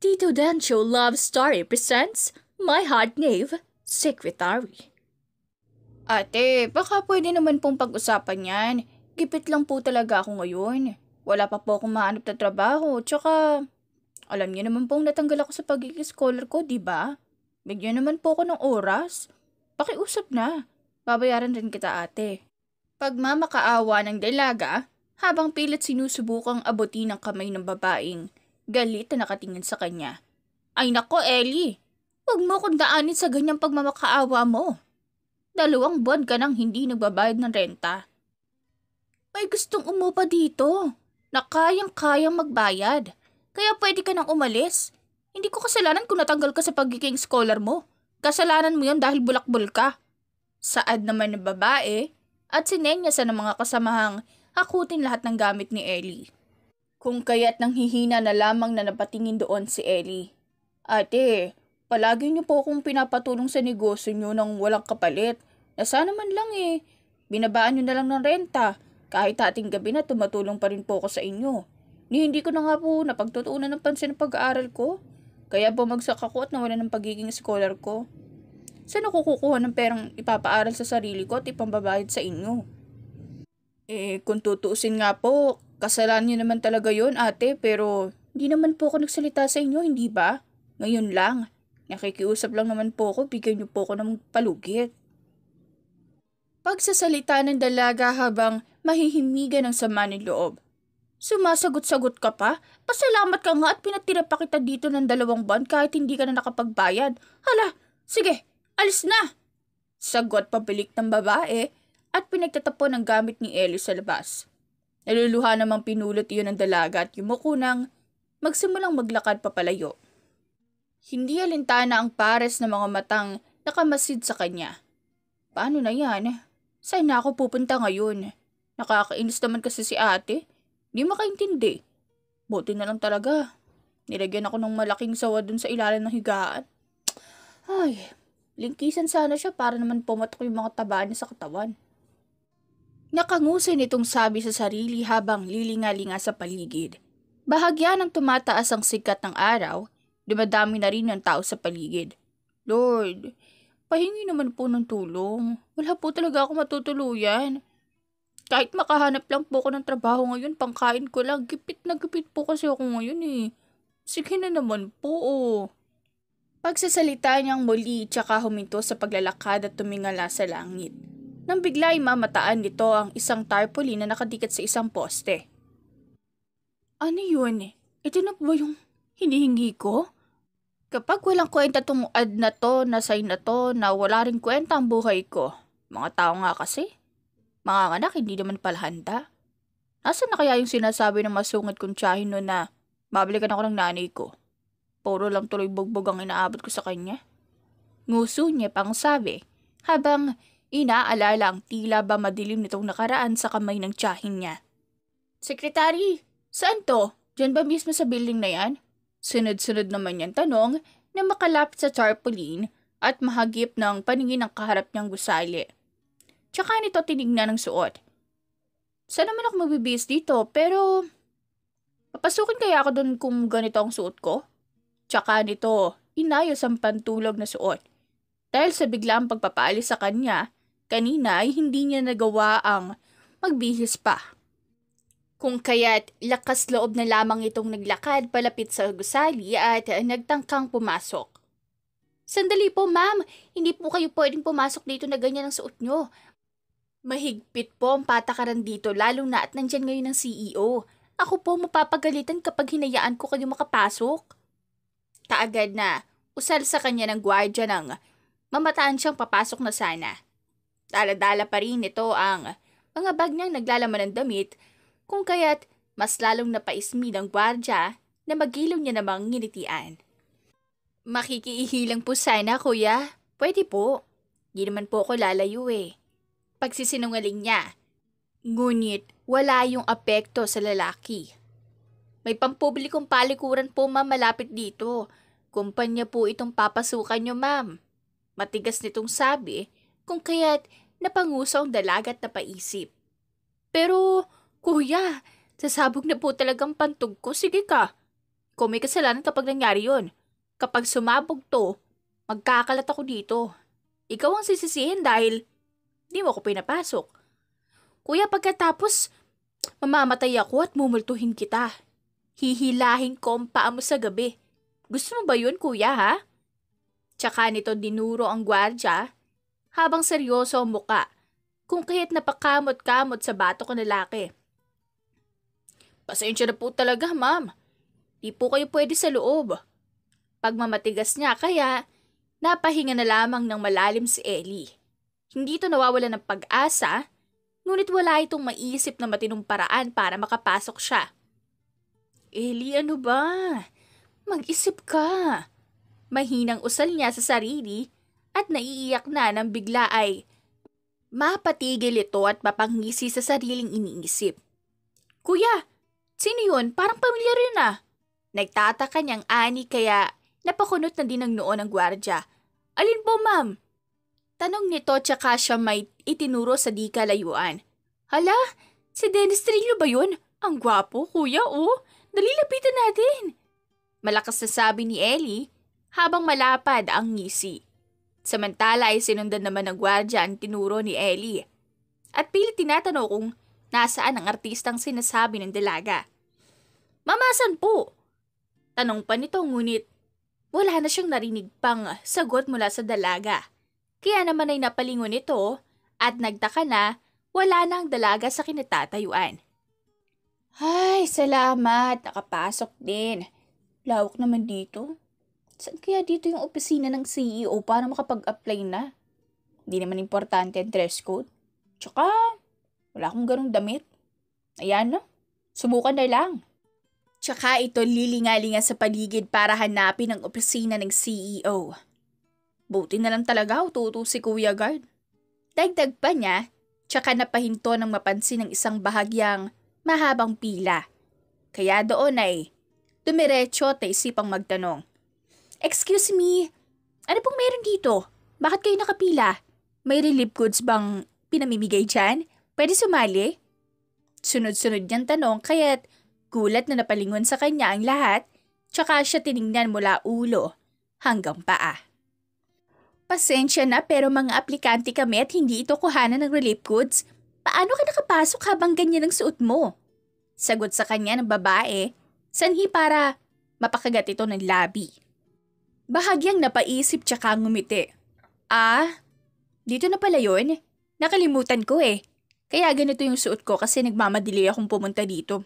Tito Dancho Love Story presents My Hot Knave, Secretary. Ate, baka pwede naman pong pag-usapan yan. Gipit lang po talaga ako ngayon. Wala pa po akong mahanap na trabaho, tsaka alam niyo naman pong natanggal ako sa pagiging scholar ko, di ba? Bigyan naman po ako ng oras. Pakiusap na. Babayaran rin kita, ate. Pagmamakaawa ng dalaga, habang pilit sinusubukang abutin ang kamay ng babaeng, galit na nakatingin sa kanya. Ay nako, Ellie! Huwag mo kong daanin sa ganyang pagmamakaawa mo. 2 buwan ka nang hindi nagbabayad ng renta. May gustong umupa dito na kayang-kayang magbayad. Kaya pwede ka nang umalis. Hindi ko kasalanan kung natanggal ka sa pagiging scholar mo. Kasalanan mo yon dahil bulakbol ka. Saad naman ng babae at sinenyasan ng mga kasamahang hakutin lahat ng gamit ni Ellie. Kung kaya't nanghihina na lamang na napatingin doon si Ellie. Ate, palagi niyo po akong pinapatulong sa negosyo niyo nang walang kapalit. Na sana man lang binabaan niyo na lang ng renta. Kahit ating gabi na tumatulong pa rin po ako sa inyo. Hindi ko na nga po napagtutuunan ng pansin ng pag-aaral ko. Kaya bumagsak ako at nawala ng pagiging scholar ko. Saan ako kukuha ng perang ipapaaral sa sarili ko at ipambabayad sa inyo? Kung tutuusin nga po, kasalanan niyo naman talaga yon, ate, pero hindi naman po ako nagsalita sa inyo, hindi ba? Ngayon lang. Nakikiusap lang naman po ako, bigyan niyo po ako ng palugit. Pagsasalita ng dalaga habang mahihimigan ng sama ng loob. Sumasagot-sagot ka pa? Pasalamat ka nga at pinatira pa kita dito ng 2 buwan kahit hindi ka na nakapagbayad. Hala, sige, alis na! Sagot pabalik ng babae at pinagtatapon ng gamit ni Ellie sa labas. Naluluha namang pinulot iyon ng dalaga at yumuko nang magsimulang maglakad papalayo. Hindi alintana ang pares ng mga matang nakamasid sa kanya. Paano na yan? Saan na ako pupunta ngayon? Nakakainis naman kasi si ate. Di makaintindi. Buti na lang talaga. Nilagyan ako ng malaking sawa dun sa ilalim ng higaan. Ay, lingkisan sana siya para naman pumatok yung mga taba niya sa katawan. Nakangusay nitong sabi sa sarili habang lilinga-linga sa paligid. Bahagya ng tumataas ang sikat ng araw, dumadami na rin ang tao sa paligid. Lord, pahingi naman po ng tulong. Wala po talaga ako matutuluyan. Kahit makahanap lang po ako ng trabaho ngayon, pangkain ko lang. Gipit na gipit po kasi ako ngayon. Sige na naman po. Pagsasalita niyang muli tsaka huminto sa paglalakad at tumingala sa langit. Nang bigla ay mamataan nito ang isang tarpaulin na nakadikit sa isang poste. Ano yun? Ito na ba yung hinihingi ko? Kapag walang kwenta tong ad na to, na sign na to, na wala rin kwenta ang buhay ko. Mga tao nga kasi. Mga anak, hindi naman pala handa. Nasaan na kaya yung sinasabi ng masungit kong tiyahin no na mabalikan ako ng nanay ko? Puro lang tuloy bugbog ang inaabot ko sa kanya. Nguso niya pang sabi, habang inaalala ang tila ba madilim nitong nakaraan sa kamay ng tiyahin niya. Sekretary, saan to? Diyan ba mismo sa building na yan? Sunod-sunod naman yan tanong na makalapit sa tarpaulin at mahagip ng paningin ng kaharap niyang gusali. Tsaka nito tinignan ng suot. Saan naman ako magbibihis dito, pero papasukin kaya ako doon kung ganito ang suot ko? Tsaka nito, inayos ang pantulog na suot. Dahil sa biglang pagpapaalis sa kanya, kanina ay hindi niya nagawa ang magbihis pa. Kung kaya't lakas loob na lamang itong naglakad palapit sa gusali at nagtangkang pumasok. Sandali po, ma'am. Hindi po kayo pwedeng pumasok dito na ganyan ang suot nyo. Mahigpit po ang patakaran dito, lalo na at nandyan ngayon ang CEO. Ako po mapapagalitan kapag hinayaan ko kayo makapasok. Kaagad na, usal sa kanya ng gwardya ng mamataan siyang papasok na sana. Dala-dala pa rin ito ang mga bag niyang naglalaman ng damit, kung kaya't mas lalong napaismi ng gwardya na magilaw niya namang nginitian. Makikiihilang po sana, kuya. Pwede po. Di naman po ako lalayo eh. Pagsisinungaling niya. Ngunit wala yung apekto sa lalaki. May pampublikong palikuran po ma'am malapit dito. Kumpanya po itong papasukan niyo ma'am. Matigas nitong sabi kung kaya't napanguso ang dalaga at napaisip. Pero kuya, sasabog na po talagang pantog ko. Sige ka. Ikaw may kasalanan kapag nangyari yun. Kapag sumabog to, magkakalat ako dito. Ikaw ang sisisihin dahil di mo ako pinapasok. Kuya, pagkatapos, mamamatay ako at mumultuhin kita. Hihilahin ko ang paa mo sa gabi. Gusto mo ba yun, kuya, ha? Tsaka nito dinuro ang gwardya habang seryoso ang muka kung kaya't napakamot-kamot sa bato ko lalaki. Pasensya na po talaga, ma'am. Di po kayo pwede sa loob. Pagmamatigas niya kaya napahinga na lamang ng malalim si Ellie. Hindi ito nawawala ng pag-asa, ngunit wala itong maisip na matinong paraan para makapasok siya. Ellie, ano ba? Mag-isip ka. Mahinang usal niya sa sarili at naiiyak na nang bigla ay mapatigil ito at mapangisi sa sariling iniisip. Kuya, sino yun? Parang pamilyar yun ah. Nagtataka niyang ani kaya napakunot na din ang noon ng gwardya. Alin po ma'am? Tanong nito tsaka siya may itinuro sa di kalayuan. Hala, si Dennis Trillo ba yun? Ang gwapo, kuya, oh. Dali lapitan natin. Malakas na sabi ni Ellie habang malapad ang ngisi. Samantala ay sinundan naman ng gwardya ang tinuro ni Ellie. At pilit tinatanong kung nasaan ang artistang sinasabi ng dalaga. Mamasan po? Tanong pa nito ngunit wala na siyang narinig pang sagot mula sa dalaga. Kaya naman ay napalingon ito at nagtaka na wala na ang dalaga sa kinatatayuan. Ay, salamat. Nakapasok din. Lawak naman dito. Saan kaya dito yung opisina ng CEO para makapag-apply na? Hindi naman importante ang dress code. Tsaka, wala akong ganong damit. Ayan no, subukan na lang. Tsaka ito lilingalinga sa paligid para hanapin ang opisina ng CEO. Buti na lang talaga ututo si Kuya Guard. Dagdag pa niya, tsaka napahinto ng mapansin ng isang bahagyang mahabang pila. Kaya doon ay dumiretso at isipang magtanong. Excuse me, ano pong meron dito? Bakit kayo nakapila? May relief goods bang pinamimigay dyan? Pwede sumali? Sunod-sunod niyang tanong kaya't gulat na napalingon sa kanya ang lahat, tsaka siya tiningnan mula ulo hanggang paa. Pasensya na pero mga aplikante kami at hindi ito kuhanan ng relief goods. Paano ka nakapasok habang ganyan ang suot mo? Sagot sa kanya ng babae, sanhi para mapakagat ito ng labi. Bahagyang napaisip tsaka ngumiti. Dito na pala yun? Nakalimutan ko eh. Kaya ganito yung suot ko kasi nagmamadali akong pumunta dito.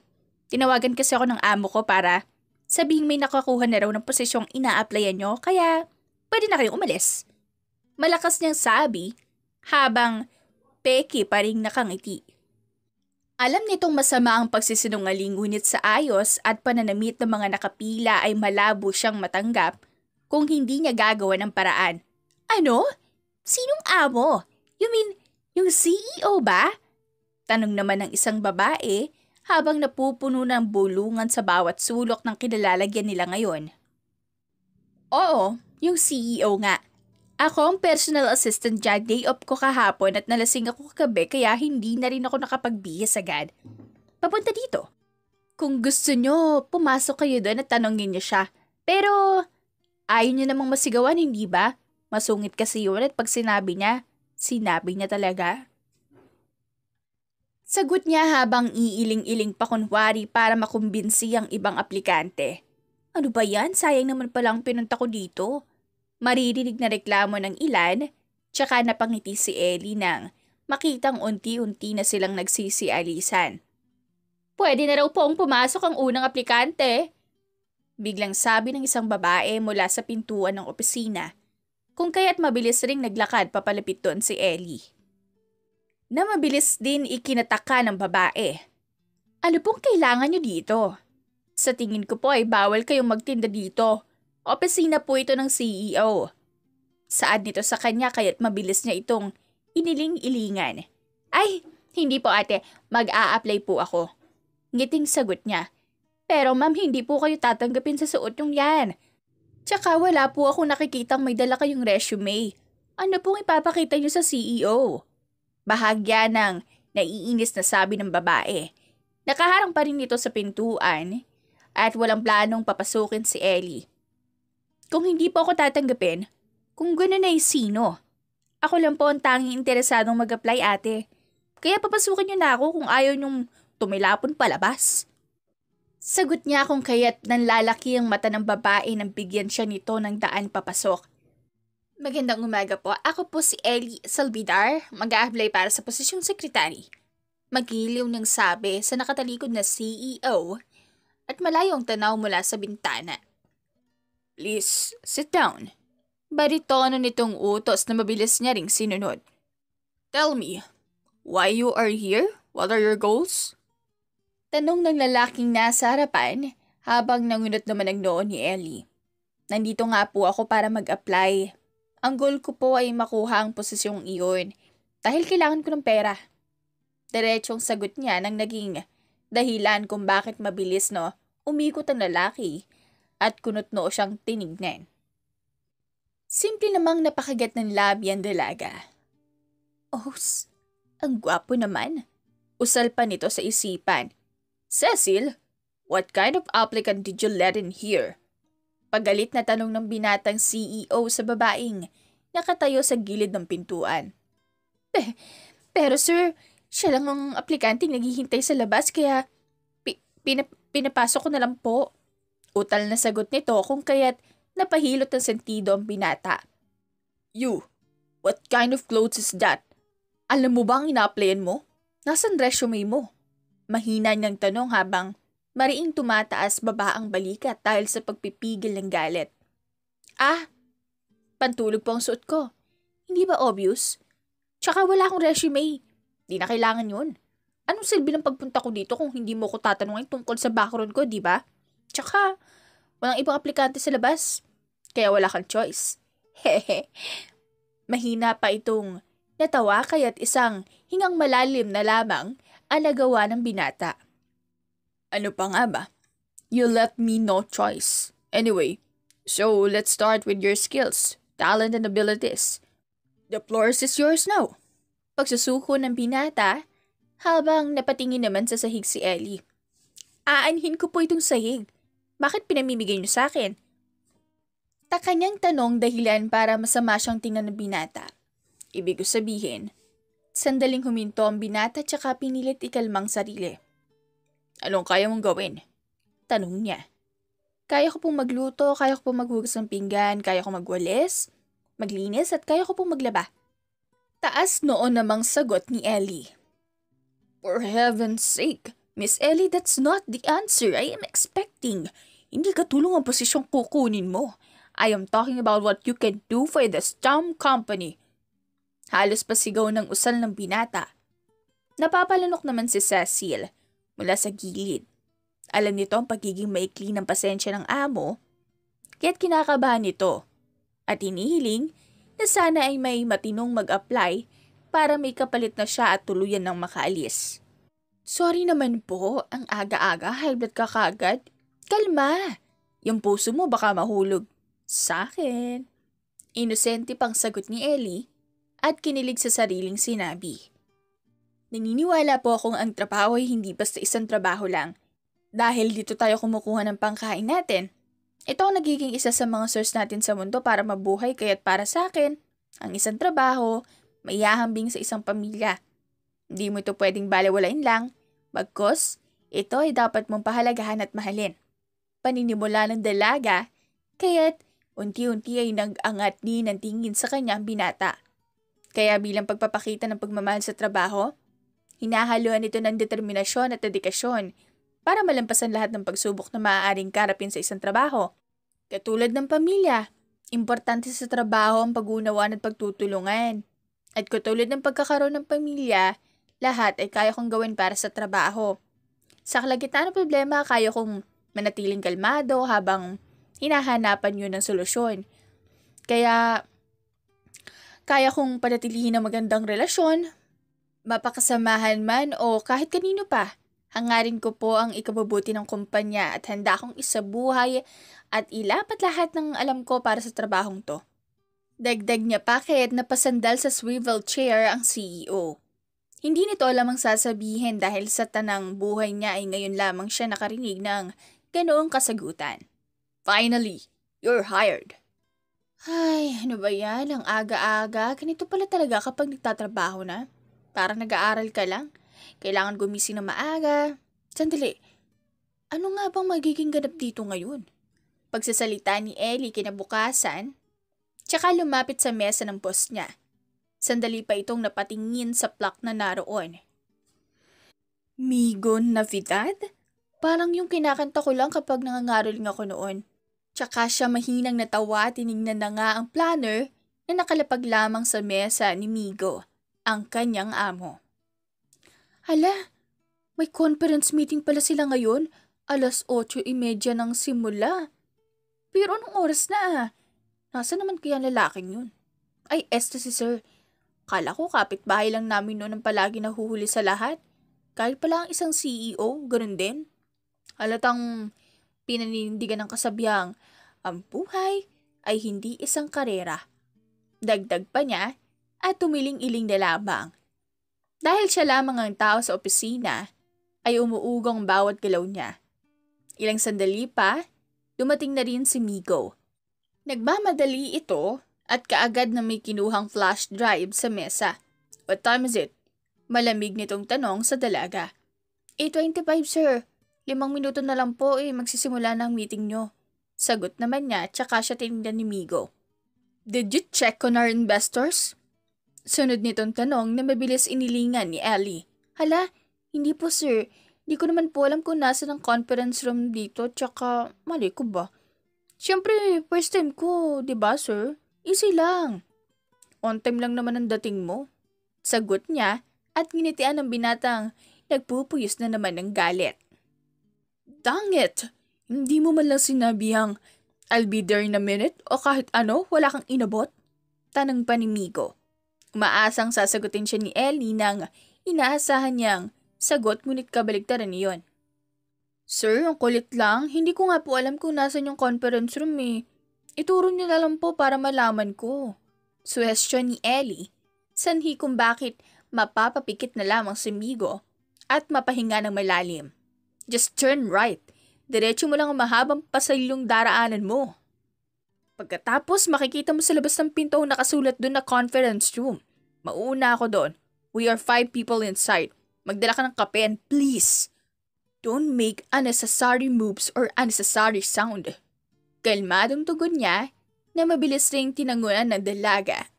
Tinawagan kasi ako ng amo ko para sabihin may nakakuha na raw ng posisyong ina-applyan nyo kaya pwede na kayong umalis. Malakas niyang sabi habang peki pa ring nakangiti. Alam nitong masama ang pagsisinungaling ngunit sa ayos at pananamit ng mga nakapila ay malabo siyang matanggap kung hindi niya gagawa ng paraan. Ano? Sinong amo? You mean yung CEO ba? Tanong naman ng isang babae habang napupuno ng bulungan sa bawat sulok ng kinalalagyan nila ngayon. Oo, yung CEO nga. Ako ang personal assistant dyan, day off ko kahapon at nalasing ako kagabi kaya hindi na rin ako nakapagbihis agad. Papunta dito. Kung gusto nyo, pumasok kayo doon at tanongin nyo siya. Pero ayaw nyo namang masigawan, hindi ba? Masungit kasi yun at pag sinabi niya talaga. Sagot niya habang iiling-iling pa kunwari para makumbinsi ang ibang aplikante. Ano ba yan? Sayang naman palang pinunta ko dito. Maririnig na reklamo ng ilan, tsaka napangiti si Ellie nang makitang unti-unti na silang nagsisialisan. Pwede na raw pong pumasok ang unang aplikante. Biglang sabi ng isang babae mula sa pintuan ng opisina, kung kaya't mabilis ring naglakad papalapit doon si Ellie. Na mabilis din ikinataka ng babae. Ano pong kailangan nyo dito? Sa tingin ko po ay bawal kayong magtinda dito. Opisina po ito ng CEO. Saad nito sa kanya kaya't mabilis niya itong iniling-ilingan. Ay, hindi po ate, mag-a-apply po ako. Ngiting sagot niya. Pero ma'am, hindi po kayo tatanggapin sa suot yung yan. Tsaka wala po ako nakikitang may dala kayong resume. Ano pong ipapakita niyo sa CEO? Bahagya ng naiinis na sabi ng babae. Nakaharang pa rin ito sa pintuan at walang planong papasukin si Ellie. Kung hindi po ako tatanggapin, kung gano'n ay sino? Ako lang po ang tanging interesadong mag-apply ate. Kaya papasukin niyo na ako kung ayaw niyong tumilapon palabas. Sagot niya kung kaya't nanlalaki ang mata ng babae nang bigyan siya nito ng daan papasok. Magandang umaga po. Ako po si Ellie Salvidar, mag-a-apply para sa posisyong sekretary. Magiliw niyang sabi sa nakatalikod na CEO at malayo ang tanaw mula sa bintana. Please, sit down. Baritono nitong utos na mabilis niya ring sinunod. Tell me, why you are here? What are your goals? Tanong ng lalaking nasa harapan habang nangunot naman ang noo ni Ellie. Nandito nga po ako para mag-apply. Ang goal ko po ay makuha ang posisyong iyon dahil kailangan ko ng pera. Diretsong sagot niya nang naging dahilan kung bakit mabilis umikot ang lalaki at kunot noo siyang tinignan. Simple namang napakagat ng labi ang dalaga. Oh, ang gwapo naman. Usal pa nito sa isipan. Cecil, what kind of applicant did you let in here? Pagalit na tanong ng binatang CEO sa babaeng nakatayo sa gilid ng pintuan. Pero sir, siya lang ang aplikanteng naghihintay sa labas kaya pinapasok ko na lang po. Utal na sagot nito kung kaya't napahilot ng sentido ang binata. You, what kind of clothes is that? Alam mo ba ang ina-applyan mo? Nasaan resume mo? Mahina niyang tanong habang mariing tumataas baba ang balikat dahil sa pagpipigil ng galit. Pantulog po ang suot ko. Hindi ba obvious? Tsaka wala akong resume. Di na kailangan yun. Anong silbi ng pagpunta ko dito kung hindi mo ko tatanungin tungkol sa background ko, di ba? Tsaka, walang ibang aplikante sa labas. Kaya wala kang choice. Hehe. Mahina pa itong natawa kaya't isang hingang malalim na lamang ang nagawa ng binata. Ano pa nga ba? You left me no choice. Anyway, so let's start with your skills, talent and abilities. The floor is yours now. Pagsusuko ng binata habang napatingin naman sa sahig si Ellie. Aanhin ko po itong sahig. Bakit pinamimigay niyo sa akin? Takanyang tanong dahilan para masama siyang tingnan ng binata. Ibig sabihin, sandaling huminto ang binata tsaka pinilit ikalmang sarili. Anong kaya mong gawin? Tanong niya. Kaya ko pong magluto, kaya ko pong maghugas ng pinggan, kaya ko magwalis, maglinis at kaya ko pong maglaba. Taas noon namang sagot ni Ellie. For heaven's sake, Miss Ellie, that's not the answer I am expecting. Hindi katulong ang posisyong kukunin mo. I am talking about what you can do for the STEM company. Halos pasigaw ng usal ng binata. Napapalanok naman si Cecil mula sa gilid. Alam nito ang pagiging maikli ng pasensya ng amo, kaya't kinakabahan nito at hinihiling na sana ay may matinong mag-apply para may kapalit na siya at tuluyan ng makaalis. Sorry naman po, ang aga-aga, high blood ka kaagad. Kalma, yung puso mo baka mahulog. Sa akin. Inosente pang sagot ni Ellie at kinilig sa sariling sinabi. Naniniwala po akong ang trabaho ay hindi basta isang trabaho lang. Dahil dito tayo kumukuha ng pangkain natin. Ito ang nagiging isa sa mga source natin sa mundo para mabuhay kaya't para sa akin, ang isang trabaho, may hahambing sa isang pamilya. Hindi mo ito pwedeng balewalain lang, bagkus, ito ay dapat mong pahalagahan at mahalin. Paninimula ng dalaga, kaya't unti-unti ay nag-angat din ng tingin sa kanya ang binata. Kaya bilang pagpapakita ng pagmamahal sa trabaho, hinahaluan ito ng determinasyon at dedikasyon para malampasan lahat ng pagsubok na maaaring karapin sa isang trabaho. Katulad ng pamilya, importante sa trabaho ang pag-unawan at pagtutulungan. At katulad ng pagkakaroon ng pamilya, lahat ay kaya kong gawin para sa trabaho. Sa kalagitnaan ng problema, kaya kong manatiling kalmado habang hinahanapan yun ng solusyon. Kaya kaya kong panatilihin ang magandang relasyon, mapakasamahan man o kahit kanino pa. Hangarin ko po ang ikabubuti ng kumpanya at handa akong isabuhay at ilapat lahat ng alam ko para sa trabahong to. Dagdag niya pa kahit napasandal sa swivel chair ang CEO. Hindi nito alam ang sasabihin dahil sa tanang buhay niya ay ngayon lamang siya nakarinig ng ganoong kasagutan. Finally, you're hired. Ay, ano ba yan? Ang aga-aga. Ganito pala talaga kapag nagtatrabaho na. Parang nag-aaral ka lang. Kailangan gumising na maaga. Sandali, ano nga bang magiging ganap dito ngayon? Pagsasalita ni Ellie kinabukasan, tsaka lumapit sa mesa ng boss niya. Sandali pa itong napatingin sa plaque na naroon. Migo Navidad? Parang yung kinakanta ko lang kapag nangangaroling ako noon. Tsaka siya mahinang natawa, tinignan na nga ang planner na nakalapag lamang sa mesa ni Migo, ang kanyang amo. Hala, may conference meeting pala sila ngayon, 8:30 ng simula. Pero anong oras na? Nasaan naman kaya lalaking yun? Ay, esto si sir. Kala ko kapitbahay lang namin noon ang palagi nahuhuli sa lahat. Kahit pala ang isang CEO, ganun din. Halatang pinanindigan ng kasabihang, ang buhay ay hindi isang karera. Dagdag pa niya at tumiling-iling na lamang. Dahil siya lamang ang tao sa opisina, ay umuugong bawat galaw niya. Ilang sandali pa, dumating na rin si Migo. Nagmamadali ito at kaagad na may kinuhang flash drive sa mesa. What time is it? Malamig nitong tanong sa dalaga. 8:25 sir. 5 minuto na lang po magsisimula na ang meeting nyo. Sagot naman niya tsaka siya tinignan ni Migo. Did you check on our investors? Sunod nitong tanong na mabilis inilingan ni Ellie. Hala, hindi po sir. Di ko naman po alam kung nasa ng conference room dito tsaka mali ko ba? Siyempre, first time ko, di ba sir? Easy lang. On time lang naman ang dating mo. Sagot niya at nginitian ng binatang nagpupuyos na naman ng galit. Dang it! Hindi mo man lang sinabihang I'll be there in a minute o kahit ano, wala kang inabot? Tanang pa ni Migo. Umaasang sasagutin siya ni Ellie nang inaasahan niyang sagot ngunit kabaligtaran niyon. Sir, ang kulit lang. Hindi ko nga po alam kung nasan yung conference room Ituro niyo na lang po para malaman ko. Suhestyon ni Ellie, sanhi kung bakit mapapapikit na lamang si Migo at mapahinga ng malalim. Just turn right. Diretso mo lang ang mahabang pasalyong daraanan mo. Pagkatapos makikita mo sa labas ng pinto nakasulat doon na conference room. Mauuna ako doon. We are 5 people inside. Magdala ka ng kape and please, don't make unnecessary moves or unnecessary sound. Kalmadong tugon niya na mabilis ring tinangunan ng dalaga.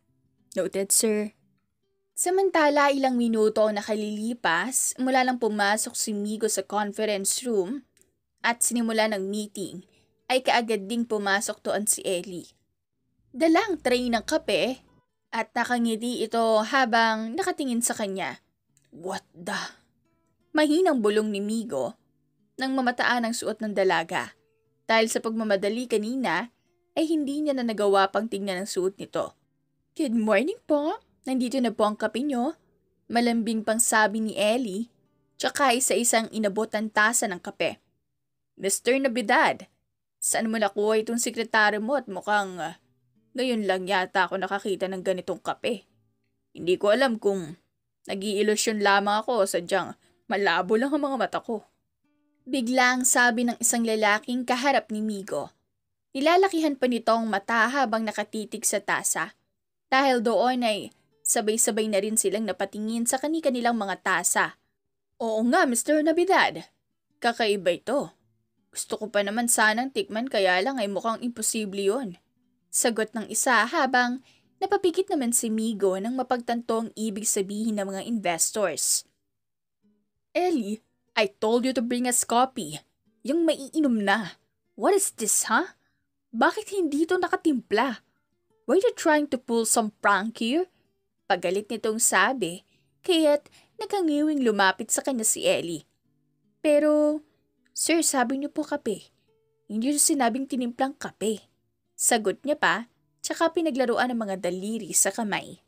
Noted, sir. Samantala ilang minuto ang nakalilipas mula nang pumasok si Migo sa conference room at sinimula ng meeting ay kaagad ding pumasok doon si Ellie. Dalang tray ng kape at nakangiti ito habang nakatingin sa kanya. What the? Mahinang bulong ni Migo nang mamataan ang suot ng dalaga. Dahil sa pagmamadali kanina ay hindi niya na nagawa pang tingnan ang suot nito. Good morning po. Nandito na po ang kape nyo. Malambing pang sabi ni Ellie tsaka isa-isang inabot ang tasa ng kape. Mr. Navidad, saan mo nakuha itong sekretary mo at mukhang ngayon lang yata ako nakakita ng ganitong kape. Hindi ko alam kung nag-iilusyon lamang ako o sadyang malabo lang ang mga mata ko. Biglang sabi ng isang lalaking kaharap ni Migo. Nilalakihan pa nito ang mata habang nakatitig sa tasa. Dahil doon ay sabay-sabay na rin silang napatingin sa kani-kanilang mga tasa. Oo nga, Mr. Navidad. Kakaiba ito. Gusto ko pa naman sanang tikman kaya lang ay mukhang imposible yun. Sagot ng isa habang napapikit naman si Migo nang mapagtanto ang ibig sabihin ng mga investors. Ellie, I told you to bring us coffee. Yung maiinom na. What is this, huh? Bakit hindi ito nakatimpla? Were you trying to pull some prank here? Pagalit nitong sabi, kaya't nakangiwing lumapit sa kanya si Ellie. Pero Sir, sabi niyo po kape. Hindi niyo sinabing tinimplang kape. Sagot niya pa, tsaka pinaglaruan ng mga daliri sa kamay.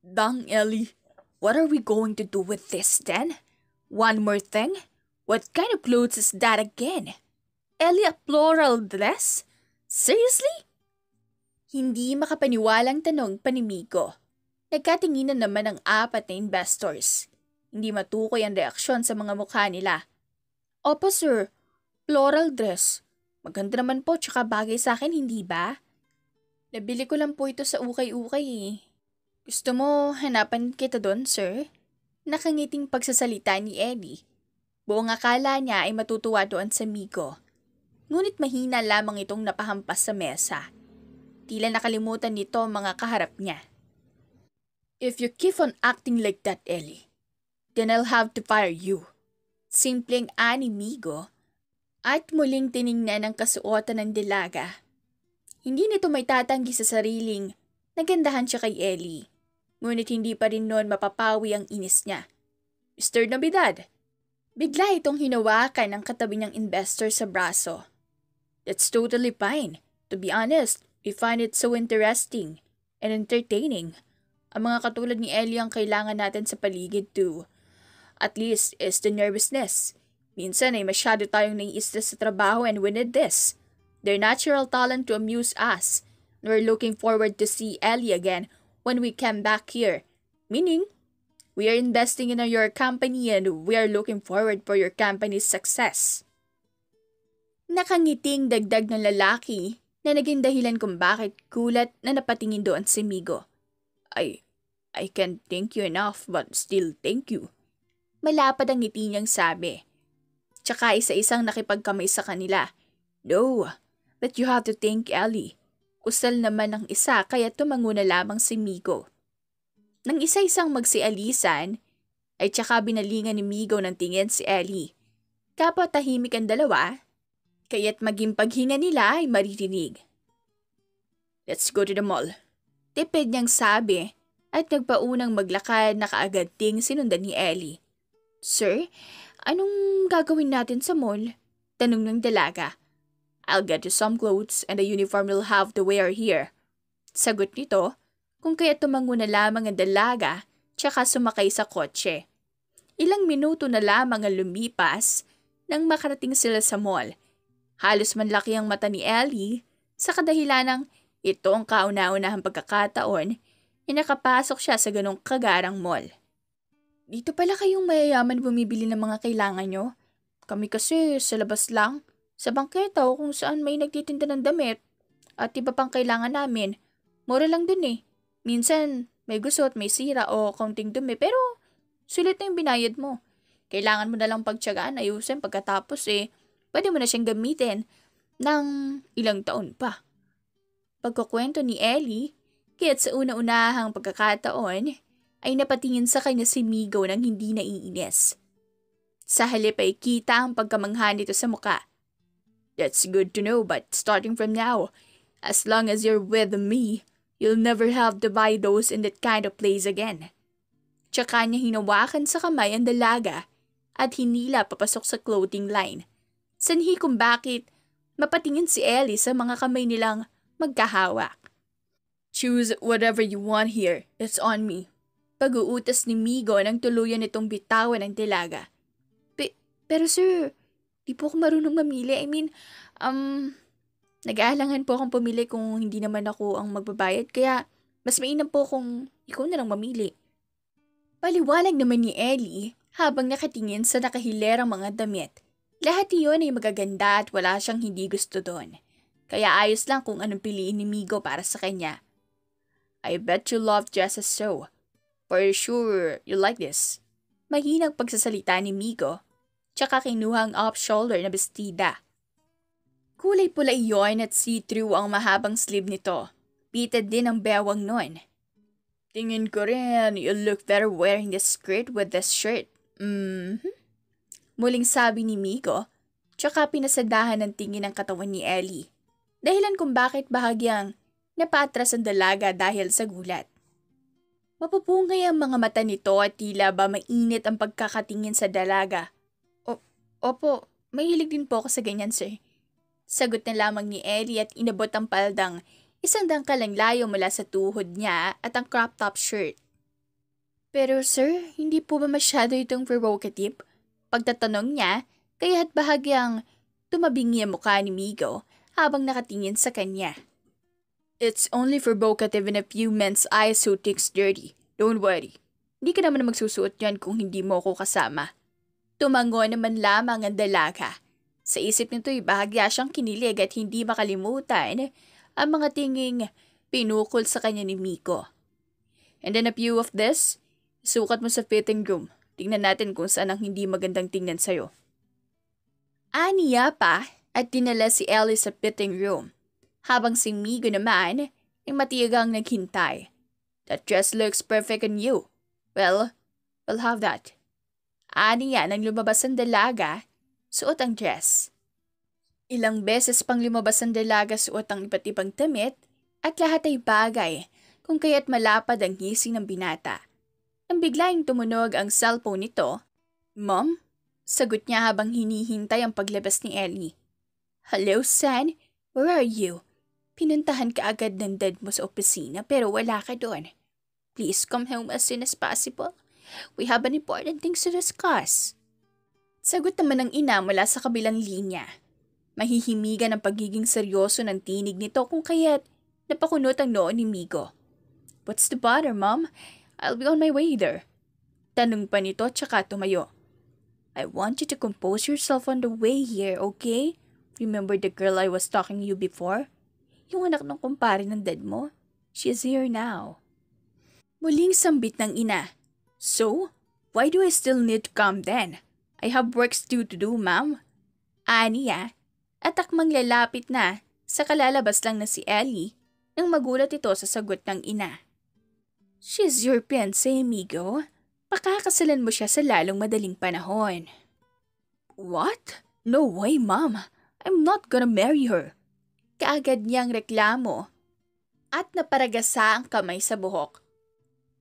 Dang, Ellie. What are we going to do with this then? One more thing? What kind of clothes is that again? Ellie, a floral dress? Seriously? Hindi makapaniwalang tanong pa ni Migo. Nagkatinginan naman ang apat na investors. Hindi matukoy ang reaksyon sa mga mukha nila. Opo sir, floral dress. Maganda naman po tsaka bagay sa akin, hindi ba? Nabili ko lang po ito sa ukay-ukay eh. Gusto mo hanapan kita doon, sir? Nakangiting pagsasalita ni Ellie. Buong akala niya ay matutuwa doon sa Migo. Ngunit mahina lamang itong napahampas sa mesa. Tila nakalimutan nito ang mga kaharap niya. If you keep on acting like that, Ellie, then I'll have to fire you. Simpleng ani Migo at muling tiningnan ang kasuotan ng dalaga. Hindi nito may tatanggi sa sariling nagandahan siya kay Ellie. Ngunit hindi pa rin noon mapapawi ang inis niya. Mr. Nobidad, bigla itong hinawakan ng katabi ng investor sa braso. That's totally fine. To be honest, we find it so interesting and entertaining. Ang mga katulad ni Ellie ang kailangan natin sa paligid too. At least is the nervousness. Minsan ay masyado tayong nai-stress sa trabaho and we need this. Their natural talent to amuse us. We're looking forward to see Ellie again when we come back here. Meaning, we are investing in your company and we are looking forward for your company's success. Nakangiting dagdag ng lalaki na naging dahilan kung bakit gulat na napatingin doon si Migo. I can't thank you enough but still thank you. Malapad ang ngiti niyang sabi. Tsaka isa-isang nakipagkamay sa kanila. No, but you have to thank Ellie. Kusal naman ang isa kaya tumango na lamang si Migo. Nang isa-isang magsialisan, ay tsaka binalingan ni Migo ng tingin si Ellie. Kapwa tahimik ang dalawa, kaya't maging paghinga nila ay maririnig. Let's go to the mall. Tipid niyang sabi at nagpaunang maglakad na kaagad ting sinundan ni Ellie. Sir, anong gagawin natin sa mall? Tanong ng dalaga. I'll get you some clothes and the uniform we'll have to wear here. Sagot nito, kung kaya tumango na lamang ang dalaga, tsaka sumakay sa kotse. Ilang minuto na lamang ang lumipas nang makarating sila sa mall. Halos manlaki ang mata ni Ellie sa kadahilan ng ito ang kauna-unahang pagkakataon na nakapasok siya sa ganong kagarang mall. Dito pala kayong mayayaman bumibili ng mga kailangan nyo. Kami kasi sa labas lang. Sa bangketa o kung saan may nagtitinda ng damit at iba pang kailangan namin, mura lang dun eh. Minsan may gusot, may sira o kaunting dumi pero sulit na yung binayad mo. Kailangan mo na lang pagtiyagaan, ayusin pagkatapos pwede mo na siyang gamitin ng ilang taon pa. Pagkukwento ni Ellie, kaya't sa una-unahang pagkakataon ay napatingin sa kanya si Migo nang hindi naiinis. Sa halip ay kita ang pagkamangha nito sa muka. That's good to know, but starting from now, as long as you're with me, you'll never have to buy those in that kind of place again. Tsaka niya hinawakan sa kamay ang dalaga at hinila papasok sa clothing line. Sanhi kung bakit mapatingin si Ellie sa mga kamay nilang magkahawak. Choose whatever you want here, it's on me. Pag-uutas ni Migo nang tuluyan itong bitawan ng dalaga. Pero sir, di po ako marunong mamili. Nag-aalangan po akong pumili kung hindi naman ako ang magbabayad. Kaya, mas mainam po kung ikaw na lang mamili. Paliwanag naman ni Ellie habang nakatingin sa nakahilerang mga damit. Lahat iyon ay magaganda at wala siyang hindi gusto doon. Kaya ayos lang kung anong piliin ni Migo para sa kanya. I bet you love dresses so. For sure, you like this. Mahinang pagsasalita ni Migo. Tsaka kinuha ang off-shoulder na bestida. Kulay pula iyon at see-through ang mahabang sleeve nito. Pitted din ang bewang nun. Tingin ko rin, you look better wearing this skirt with this shirt. Muling sabi ni Migo, tsaka pinasadahan ng tingin ang katawan ni Ellie. Dahilan kung bakit bahagyang napaatras ang dalaga dahil sa gulat. Mapupungay ang mga mata nito at tila ba mainit ang pagkakatingin sa dalaga. Opo, Mahilig din po ako sa ganyan, sir. Sagot na lamang ni Ellie at inabot ang paldang 100 lang layo mula sa tuhod niya at ang crop top shirt. Pero sir, hindi po ba masyado itong provocative? Pagtatanong niya, kaya't bahagyang tumabingi ang mukha ni Migo habang nakatingin sa kanya. It's only provocative in a few men's eyes who thinks dirty. Don't worry. Hindi ka naman magsusuot yan kung hindi mo ako kasama. Tumango naman lamang ang dalaga. Sa isip nito'y bahagya siyang kinilig at hindi makalimutan ang mga tinging pinukol sa kanya ni Miko. And then a few of this, sukat mo sa fitting room. Tingnan natin kung saan ang hindi magandang tingnan sa'yo. Aniya pa at dinala si Ellie sa fitting room, habang si Migo naman ay matiyagang naghintay. That dress looks perfect on you. Well, we'll have that. Aniya nang lumabas ang dalaga, suot ang dress. Ilang beses pang lumabas ang dalaga suot ang iba't ibang damit at lahat ay bagay kung kaya't malapad ang ngising ng binata. Nang biglang tumunog ang cellphone nito, "Mom?" Sagot niya habang hinihintay ang paglabas ni Ellie. "Hello, son? Where are you? Pinuntahan ka agad ng dad mo sa opisina pero wala ka doon. Please come home as soon as possible. We have an important things to discuss." Sagot naman ng ina mula sa kabilang linya. Mahihimigan ang pagiging seryoso ng tinig nito kung kaya't napakunot ang noo ni Migo. "What's the matter, Mom? I'll be on my way there." Tanong pa nito tsaka tumayo. "I want you to compose yourself on the way here, okay? Remember the girl I was talking to you before? Yung anak ng kumpare ng dad mo? She's here now." Muling sambit ng ina. "So, why do I still need to come then? I have work still to do, ma'am." Aniya, at akmang lalapit na sa kalalabas lang na si Ellie nang magulat ito sa sagot ng ina. "She's your fiancé, amigo. Pakakasalan mo siya sa lalong madaling panahon." "What? No way, Mom. I'm not gonna marry her." Kaagad niyang reklamo at naparagasa ang kamay sa buhok.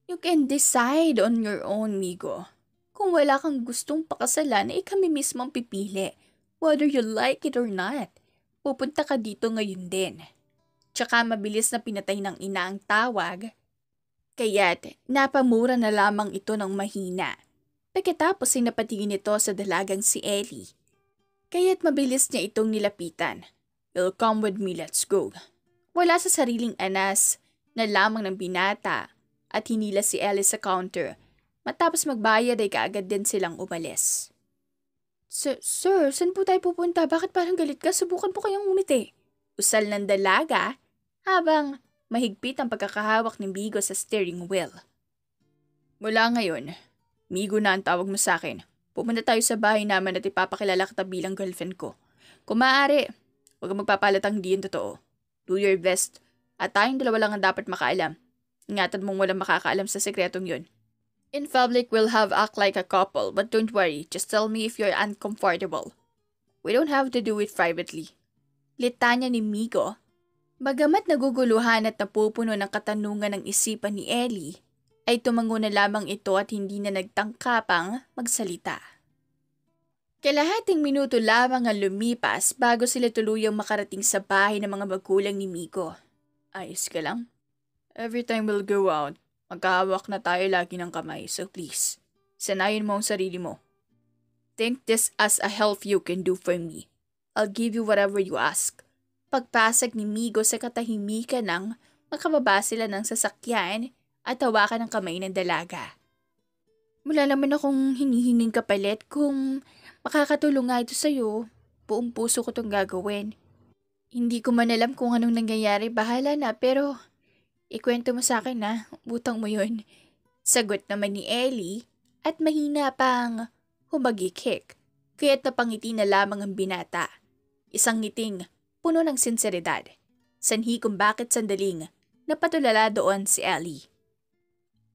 "You can decide on your own, migo. Kung wala kang gustong pakasalan, kami mismo ang pipili. Whether you like it or not. Pupunta ka dito ngayon din." Tsaka mabilis na pinatay ng ina ang tawag. Kaya't napamura na lamang ito ng mahina. Pagkatapos ay napatingin ito sa dalagang si Ellie. Kaya't mabilis niya itong nilapitan. "You'll come with me, let's go." Wala sa sariling anas na lamang ng binata at hinila si Ellie sa counter. Matapos magbayad ay kaagad din silang umalis. Sir, saan po tayo pupunta? Bakit parang galit ka? Subukan po kayong umiti." Usal ng dalaga habang mahigpit ang pagkakahawak ni Migo sa steering wheel. "Mula ngayon, Migo na ang tawag mo sa akin. Pumunta tayo sa bahay naman at ipapakilala kita bilang girlfriend ko. Kung maaari, huwag kang magpapalatang hindi yun totoo. Do your best at tayong dalawa lang ang dapat makaalam. Ingatan mong walang makakaalam sa sekretong yun. In public, we'll have act like a couple, but don't worry, just tell me if you're uncomfortable. We don't have to do it privately." Litanya ni Migo. Bagamat naguguluhan at napupuno ng katanungan ng isipan ni Ellie, ay tumango na lamang ito at hindi na nagtangka pang magsalita. Kalahating minuto lamang ang lumipas bago sila tuluyang makarating sa bahay ng mga magulang ni Migo. "Ayos ka lang? Every time we'll go out, magkahawak na tayo lagi ng kamay, so please, sanayin mo ang sarili mo. Think this as a help you can do for me. I'll give you whatever you ask." Pagpasag ni Migo sa katahimikan ng makababa sila ng sasakyan at hawakan ng kamay ng dalaga. "Wala naman akong hinihinging kapalit kung makakatulong nga ito sa'yo. Buong puso ko itong gagawin. Hindi ko man alam kung anong nangyayari, bahala na, pero ikwento mo sa akin na, butang mo yun." Sagot naman ni Ellie at mahina pang humagikik, kaya't napangiti na lamang ang binata. Isang ngiting puno ng sinseridad. Sanhi kung bakit sandaling napatulala doon si Ellie.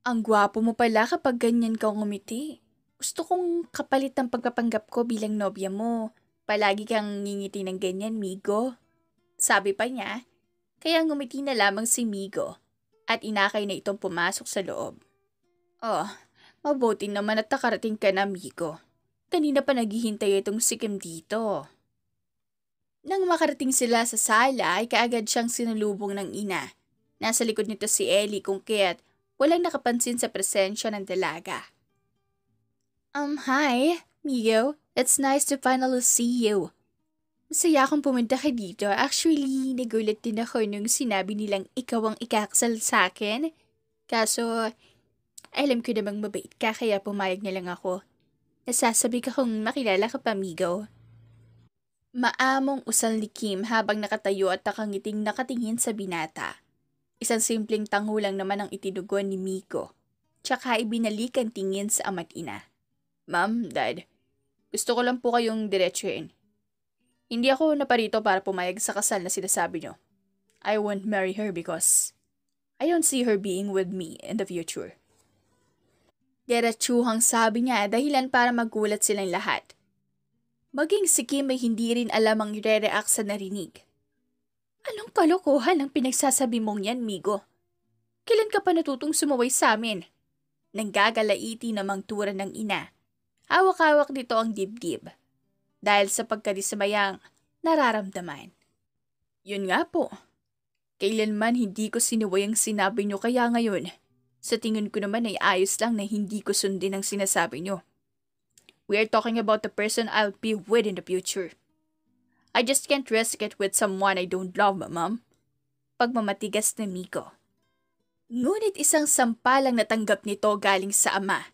"Ang gwapo mo pala kapag ganyan ka ngumiti. Gusto kong kapalit ng pagpapanggap ko bilang nobya mo. Palagi kang ngingiti ng ganyan, Migo." Sabi pa niya, kaya ngumiti na lamang si Migo at inakay na itong pumasok sa loob. "Oh, mabuti naman at nakarating ka na, Migo. Kanina pa naghihintay itong si Kim dito. Nang makarating sila sa sala ay kaagad siyang sinalubong ng ina. Nasa likod nito si Ellie kung kaya't walang nakapansin sa presensya ng dalaga. Hi, Mio. It's nice to finally see you. Masaya akong pumunta ka dito. Actually, nagulat din ako nung sinabi nilang ikaw ang ikakasal sa akin. Kaso, alam ko namang mabait ka kaya pumayag na lang ako. Nasasabi ka kung makilala ka pa, Migo. Maamong usal ni Kim habang nakatayo at nakangiting nakatingin sa binata. Isang simpleng tango lang naman ang itinugon ni Miko. Tsaka ibinalik ang tingin sa ama't ina. Ma'am, Dad, gusto ko lang po kayong diretsuhin. Hindi ako naparito para pumayag sa kasal na sinasabi nyo. I won't marry her because I don't see her being with me in the future. Diretsuhang sabi niya dahilan para magulat silang lahat. Maging si Kim ay hindi rin alam ang re-react sa narinig. Anong kalokohan ang pinagsasabi mong yan, Migo? Kailan ka pa natutong sumaway sa amin? Nanggagalaiti namang tura ng ina. Hawak-hawak nito ang dibdib. Dahil sa pagkadismayang nararamdaman. Yun nga po. Kailanman hindi ko sinuway ang sinabi nyo kaya ngayon. Sa tingin ko naman ay ayos lang na hindi ko sundin ang sinasabi nyo. We are talking about the person I'll be with in the future. I just can't risk it with someone I don't love, Ma'am. Pagmamatigas na Miko. Ngunit isang sampalang natanggap nito galing sa ama.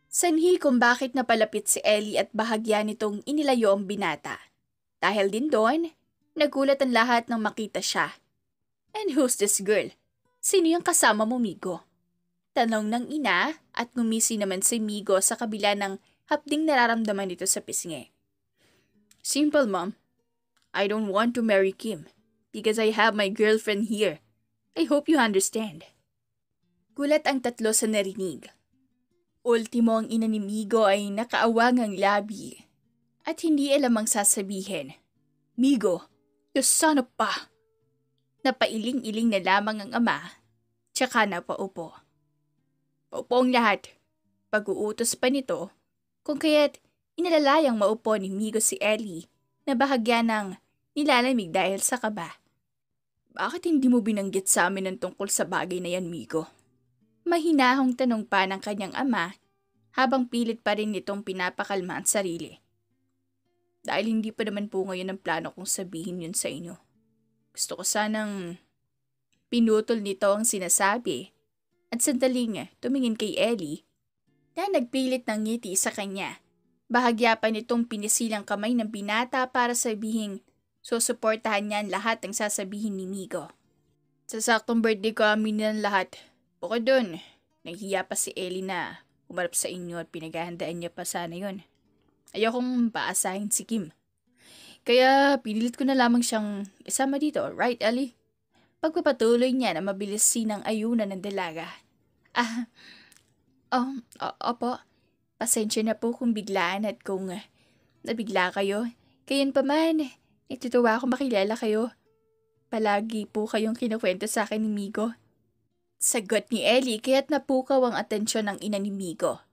Sanhi kung bakit napalapit si Ellie at bahagya nitong inilayo ang binata. Dahil din doon, nagulat ang lahat nang makita siya. And who's this girl? Sino yung kasama mo, Migo? Tanong ng ina at ngumisi naman si Migo sa kabila ng hapding nararamdaman nito sa pisngi. Simple, Mom. I don't want to marry Kim because I have my girlfriend here. I hope you understand. Gulat ang tatlo sa narinig. Ultimo ang ina ni Migo ay nakaawangang labi at hindi alam ang sasabihin. Migo, you son of pa! Napailing-iling na lamang ang ama, tsaka napaupo. Paupo ang lahat. Pag-uutos pa nito, kung kaya't inalalayang maupo ni Migo si Ellie na bahagya ng nilalamig dahil sa kaba. Bakit hindi mo binanggit sa amin ang tungkol sa bagay na yan, Migo? Mahinahong tanong pa ng kanyang ama habang pilit pa rin nitong pinapakalma ang sarili. Dahil hindi pa naman po ngayon ang plano kong sabihin yun sa inyo. Gusto ko sanang pinutol nito ang sinasabi at sandaling tumingin kay Ellie na nagpilit ng ngiti sa kanya. Bahagya pa nitong pinisilang kamay ng binata para sabihing susuportahan niya ang lahat ng sasabihin ni Migo. Sa saktong birthday ko aminin ng lahat. Bukod dun, nahihiya pa si Ellie na umarap sa inyo at pinaghahandaan niya pa sana yun. Ayokong paasahin si Kim. Kaya pinilit ko na lamang siyang isama dito, right Ellie? Pagpapatuloy niya na mabilis sinang ayunan ng dalaga. Opo. Pasensya na po kung biglaan at kung nabigla kayo. Kayan pa man, natutuwa ako makilala kayo. Palagi po kayong kinukwento sa akin ni Migo. Sagot ni Ellie kaya't napukaw ang atensyon ng ina ni Migo.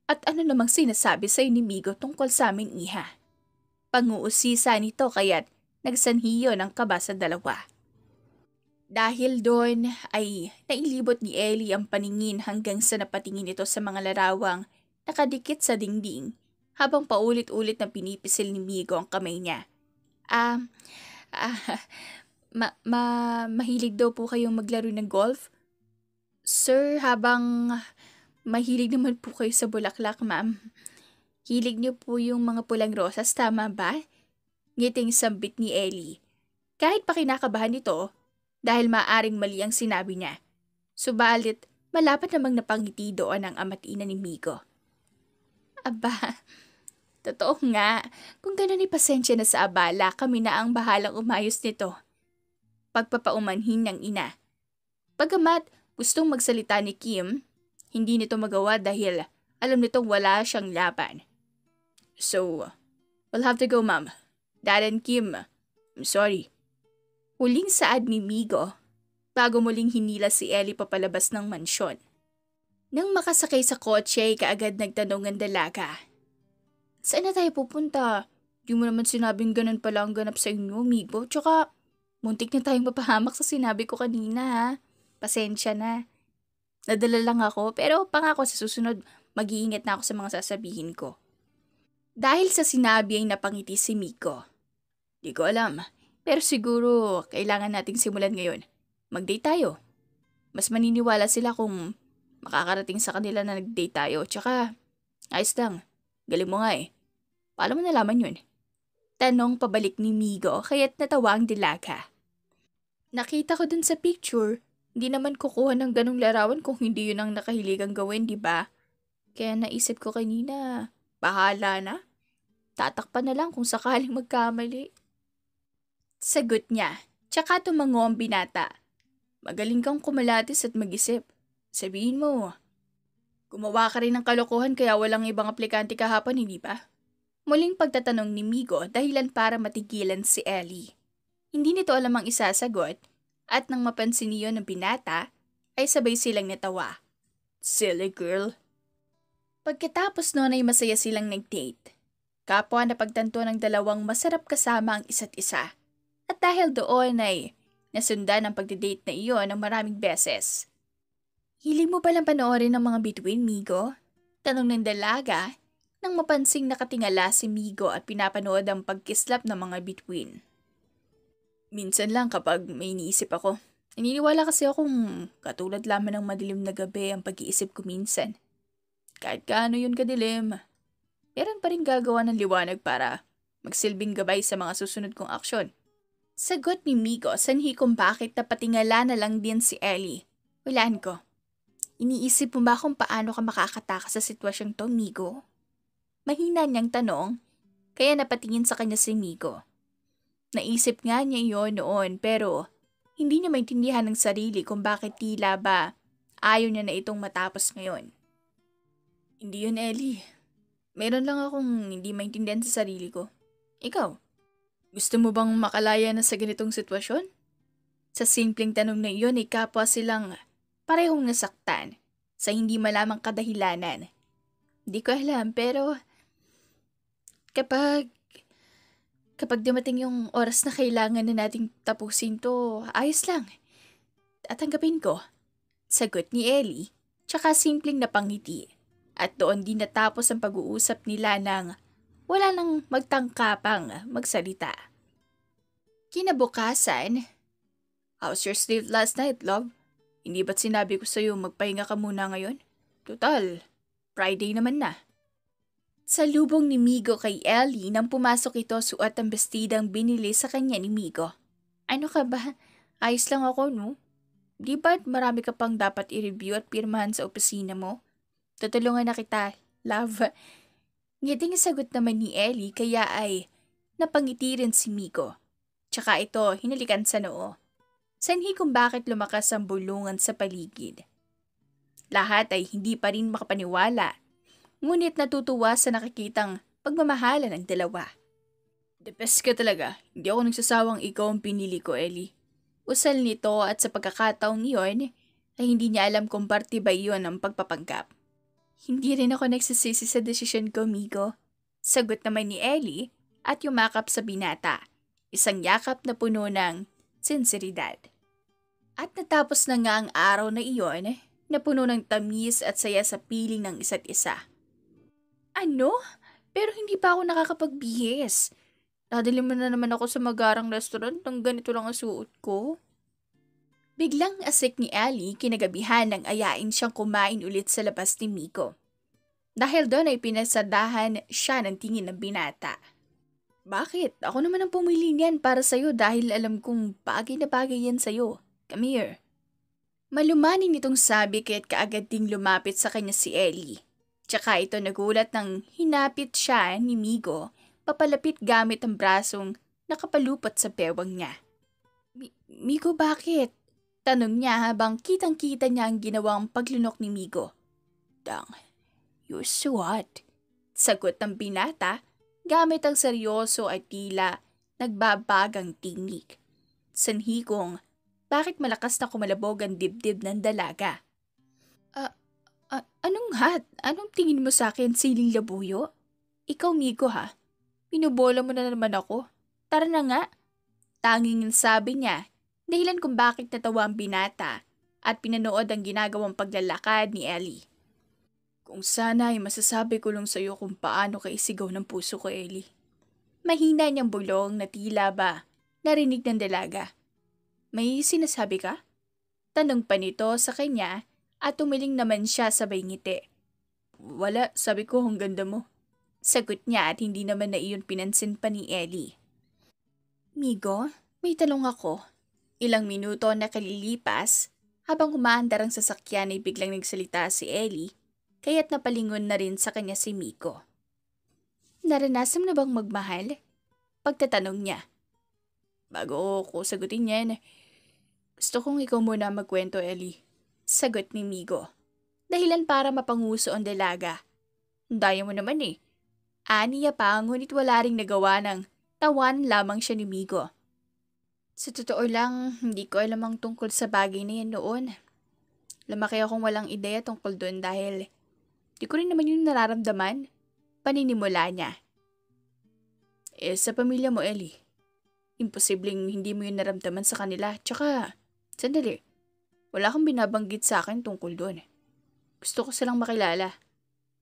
At ano namang sinasabi sa ni Migo tungkol sa amin, iha? Panguusisa nito kaya't nagsanhiyo ng kaba sa dalawa. Dahil doon ay nailibot ni Ellie ang paningin hanggang sa napatingin ito sa mga larawang nakadikit sa dingding habang paulit-ulit na pinipisil ni Migo ang kamay niya. Mahilig daw po kayong maglaro ng golf? Sir, habang mahilig naman po kayo sa bulaklak, ma'am. Hilig niyo po yung mga pulang rosas, tama ba? Ngiting sambit ni Ellie. Kahit pa kinakabahan ito, dahil maaring mali ang sinabi niya. Subalit, malapit namang napangiti doon ang ama't ina ni Migo. Aba, totoo nga. Kung gano'n pasensya na sa abala, kami na ang bahalang umayos nito. Pagpapaumanhin ng ina. Bagamat gustong magsalita ni Kim, hindi nito magawa dahil alam nitong wala siyang laban. So, we'll have to go, Ma'am. Dad and Kim, I'm sorry. Huling saad ni Migo bago muling hinila si Ellie papalabas ng mansyon. Nang makasakay sa kotse, kaagad nagtanong ang dalaga. Saan na tayo pupunta? Di mo naman sinabing ganun pala ang ganap sa inyo, Migo. Tsaka, muntik na tayong mapahamak sa sinabi ko kanina ha. Pasensya na. Nadala lang ako pero pangako sa susunod mag-iingat na ako sa mga sasabihin ko. Dahil sa sinabi ay napangiti si Miko. Di ko alam, pero siguro kailangan nating simulan ngayon. Mag-date tayo. Mas maniniwala sila kung makakarating sa kanila na nag-date tayo. Tsaka, ayos lang. Galing mo nga eh. Paano mo nalaman yun? Tanong pabalik ni Migo kaya't natawa ang dilaga. Nakita ko dun sa picture, hindi naman kukuha ng ganong larawan kung hindi yun ang nakahiligang gawin, di ba? Kaya naisip ko kanina, bahala na. Tatakpan na lang kung sakaling magkamali. Sagot niya, tsaka tumango ang binata. Magaling kang kumalatis at mag-isip. Sabihin mo, gumawa ka rin ng kalokohan kaya walang ibang aplikante kahapon, hindi ba? Muling pagtatanong ni Migo dahilan para matigilan si Ellie. Hindi nito alam ang isasagot at nang mapansin niyo ng binata ay sabay silang natawa. Silly girl. Pagkatapos noon ay masaya silang nag-date. Kapwa na pagtanto ng dalawang masarap kasama ang isa't isa. At dahil doon ay nasundan ang pagdidate na iyon ng maraming beses. Hiling mo palang panoorin ng mga bituin, Migo? Tanong ng dalaga nang mapansing nakatingala si Migo at pinapanood ang pagkislap ng mga bituin. Minsan lang kapag may iniisip ako. Naniniwala kasi akong katulad lamang ng madilim na gabi ang pag-iisip ko minsan. Kahit gaano yun kadilim, meron pa rin gagawa ng liwanag para magsilbing gabay sa mga susunod kong aksyon. Sagot ni Migo sanhi kung bakit napatingala na lang din si Ellie. Hulaan ko. Iniisip mo ba kung paano ka makakatakas sa sitwasyong to, Migo? Mahina niyang tanong, kaya napatingin sa kanya si Migo. Naisip nga niya iyon noon pero hindi niya maintindihan ng sarili kung bakit tila ba ayaw niya na itong matapos ngayon. Hindi yun, Ellie. Meron lang akong hindi maintindihan sa sarili ko. Ikaw, gusto mo bang makalaya na sa ganitong sitwasyon? Sa simpleng tanong na iyon ay kapwa silang parehong nasaktan sa hindi malamang kadahilanan. Hindi ko alam pero kapag dumating yung oras na kailangan na nating tapusin to, ayos lang. Tatanggapin ko. Sagot ni Ellie, tsaka simpleng napangiti. At doon din natapos ang pag-uusap nila nang wala nang magtangkapang magsalita. Kinabukasan, how's your sleep last night, love? Hindi ba't sinabi ko sa'yo magpahinga ka muna ngayon? Total, Friday naman na. Sa lubong ni Migo kay Ellie nang pumasok ito suot ang bestidang binili sa kanya ni Migo. Ano ka ba? Ayos lang ako, no? Di ba't marami ka pang dapat i-review at pirmahan sa opisina mo? Tutulungan na kita, love. Ngiting sagot naman ni Ellie kaya ay napangiti rin si Migo. Tsaka ito hinalikan sa noo. Sanhi kung bakit lumakas ang bulungan sa paligid. Lahat ay hindi pa rin makapaniwala. Ngunit natutuwa sa nakikitang pagmamahala ng dalawa. The best ka talaga. Hindi ako nagsasawang ikaw ang pinili ko, Ellie. Usal nito at sa pagkakataong iyon ay hindi niya alam kung parte ba iyon ang pagpapanggap. Hindi rin ako nagsisisi sa desisyon ko, Migo. Sagot naman ni Ellie at yumakap sa binata. Isang yakap na puno ng sinseridad. At natapos na nga ang araw na iyon na puno ng tamis at saya sa piling ng isa't isa. Ano? Pero hindi pa ako nakakapagbihis. Nadilim na naman ako sa magarang restaurant nang ganito lang ang suot ko. Biglang asik ni Ali kinagabihan nang ayain siyang kumain ulit sa labas ni Miko. Dahil doon ay pinasadahan siya ng tingin ng binata. Bakit? Ako naman ang pumili niyan para sa'yo dahil alam kong bagay na bagay yan sa'yo. Come here. Malumanin itong sabi kaya't kaagad ding lumapit sa kanya si Ellie. Tsaka ito nagulat nang hinapit siya ni Migo papalapit gamit ang brasong nakapalupot sa bewang niya. Migo, bakit? Tanong niya habang kitang-kita niya ang ginawang paglunok ni Migo. Dang, you're so hot. Sagot ng binata gamit ang seryoso at tila nagbabagang tingnik. Sanhi kong bakit malakas na kumalabog ang dibdib ng dalaga. Anong hot? Anong tingin mo sa akin, siling labuyo? Ikaw, Migo ha? Pinubola mo na naman ako. Tara na nga. Tanging sabi niya, dahilan kung bakit natawa ang binata at pinanood ang ginagawang paglalakad ni Ellie. Kung sana ay masasabi ko lang sa'yo kung paano ka isigaw ng puso ko, Ellie. Mahina niyang bulong na tila ba narinig ng dalaga. May sinasabi ka? Tanong pa nito sa kanya at tumiling naman siya sabay ngiti. Wala, sabi ko ang ganda mo. Sagot niya at hindi naman na iyon pinansin pa ni Ellie. Migo, may tanong ako. Ilang minuto na kalilipas, habang umaandar ang sasakyan ay biglang nagsalita si Ellie, kaya't napalingon na rin sa kanya si Migo. Naranasan mo na bang magmahal? Pagtatanong niya. Bago ko sagutin yan, gusto kong ikaw muna magkwento, Ellie. Sagot ni Migo. Dahilan para mapanguso ang dalaga. Daya mo naman eh. Aniya pa, ngunit wala ring nagawa ng tawan lamang siya ni Migo. Sa totoo lang, hindi ko alam ang tungkol sa bagay na yan noon. Lumaki akong walang ideya tungkol doon dahil di ko rin naman yung nararamdaman. Paninimula niya. Sa pamilya mo, Ellie, imposibleng hindi mo yun naramdaman sa kanila. Tsaka, sandali, wala kang binabanggit sa akin tungkol doon. Gusto ko silang makilala.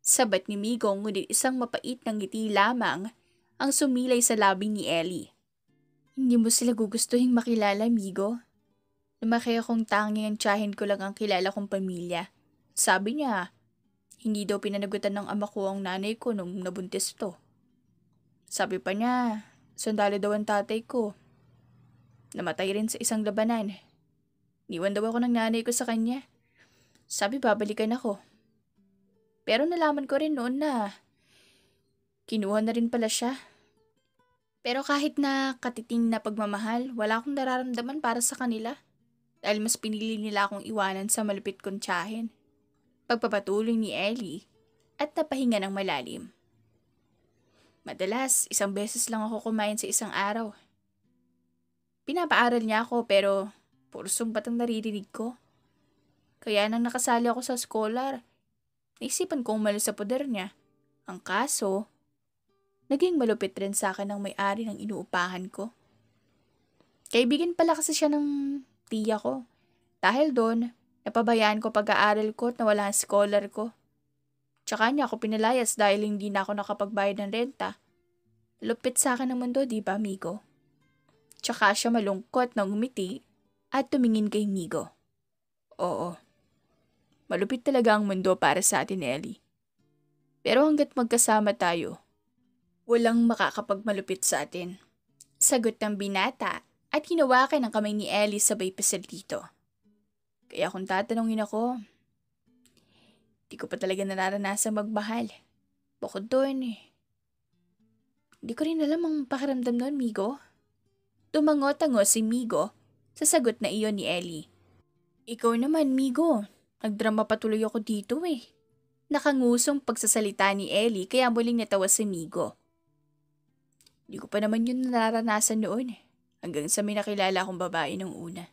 Sabat ni Migo, ngunit isang mapait na ngiti lamang ang sumilay sa labi ni Ellie. Hindi mo sila gugustuhin makilala, Migo? Lumaki akong tanging ang tiyahin ko lang ang kilala kong pamilya. Sabi niya, hindi daw pinanagutan ng ama ko ang nanay ko nung nabuntis to. Sabi pa niya, sandali daw ang tatay ko. Namatay rin sa isang labanan. Niwan daw ako ng nanay ko sa kanya. Sabi babalikan ako. Pero nalaman ko rin noon na kinuha na rin pala siya. Pero kahit na katiting na pagmamahal, wala akong nararamdaman para sa kanila. Dahil mas pinili nila akong iwanan sa malupit kong tiyahin. Pagpapatuloy ni Ellie at napahinga ng malalim. Madalas, isang beses lang ako kumain sa isang araw. Pinapaaral niya ako pero puro sumbat ang naririnig ko. Kaya nang nakasali ako sa scholar, naisipan kong umalis sa poder niya. Ang kaso, naging malupit rin sa akin ang may-ari ng inuupahan ko. Kaibigan pala kasi siya ng tiya ko. Dahil doon, napabayaan ko pag-aaral ko at nawala ang scholar ko. Tsaka niya ako pinalayas dahil hindi na ako nakapagbayad ng renta. Lupit sa akin ang mundo, di ba, Migo? Tsaka siya malungkot na ngumiti at tumingin kay Migo. Oo. Malupit talaga ang mundo para sa atin, Ellie. Pero hanggat magkasama tayo, walang makakapagmalupit sa atin. Sagot ng binata at hinawakan ang kamay ni Ellie sabay pasal dito. Kaya kung tatanungin ako, di ko pa talaga nararanasan magmahal. Bukod doon Di ko rin alam ang pakiramdam noon, Migo. Tumango-tango si Migo sa sagot na iyon ni Ellie. Ikaw naman, Migo. Nagdrama patuloy ako dito Nakangusong pagsasalita ni Ellie kaya muling natawa si Migo. Di ko pa naman yun nararanasan noon hanggang sa may nakilala akong babae nung una.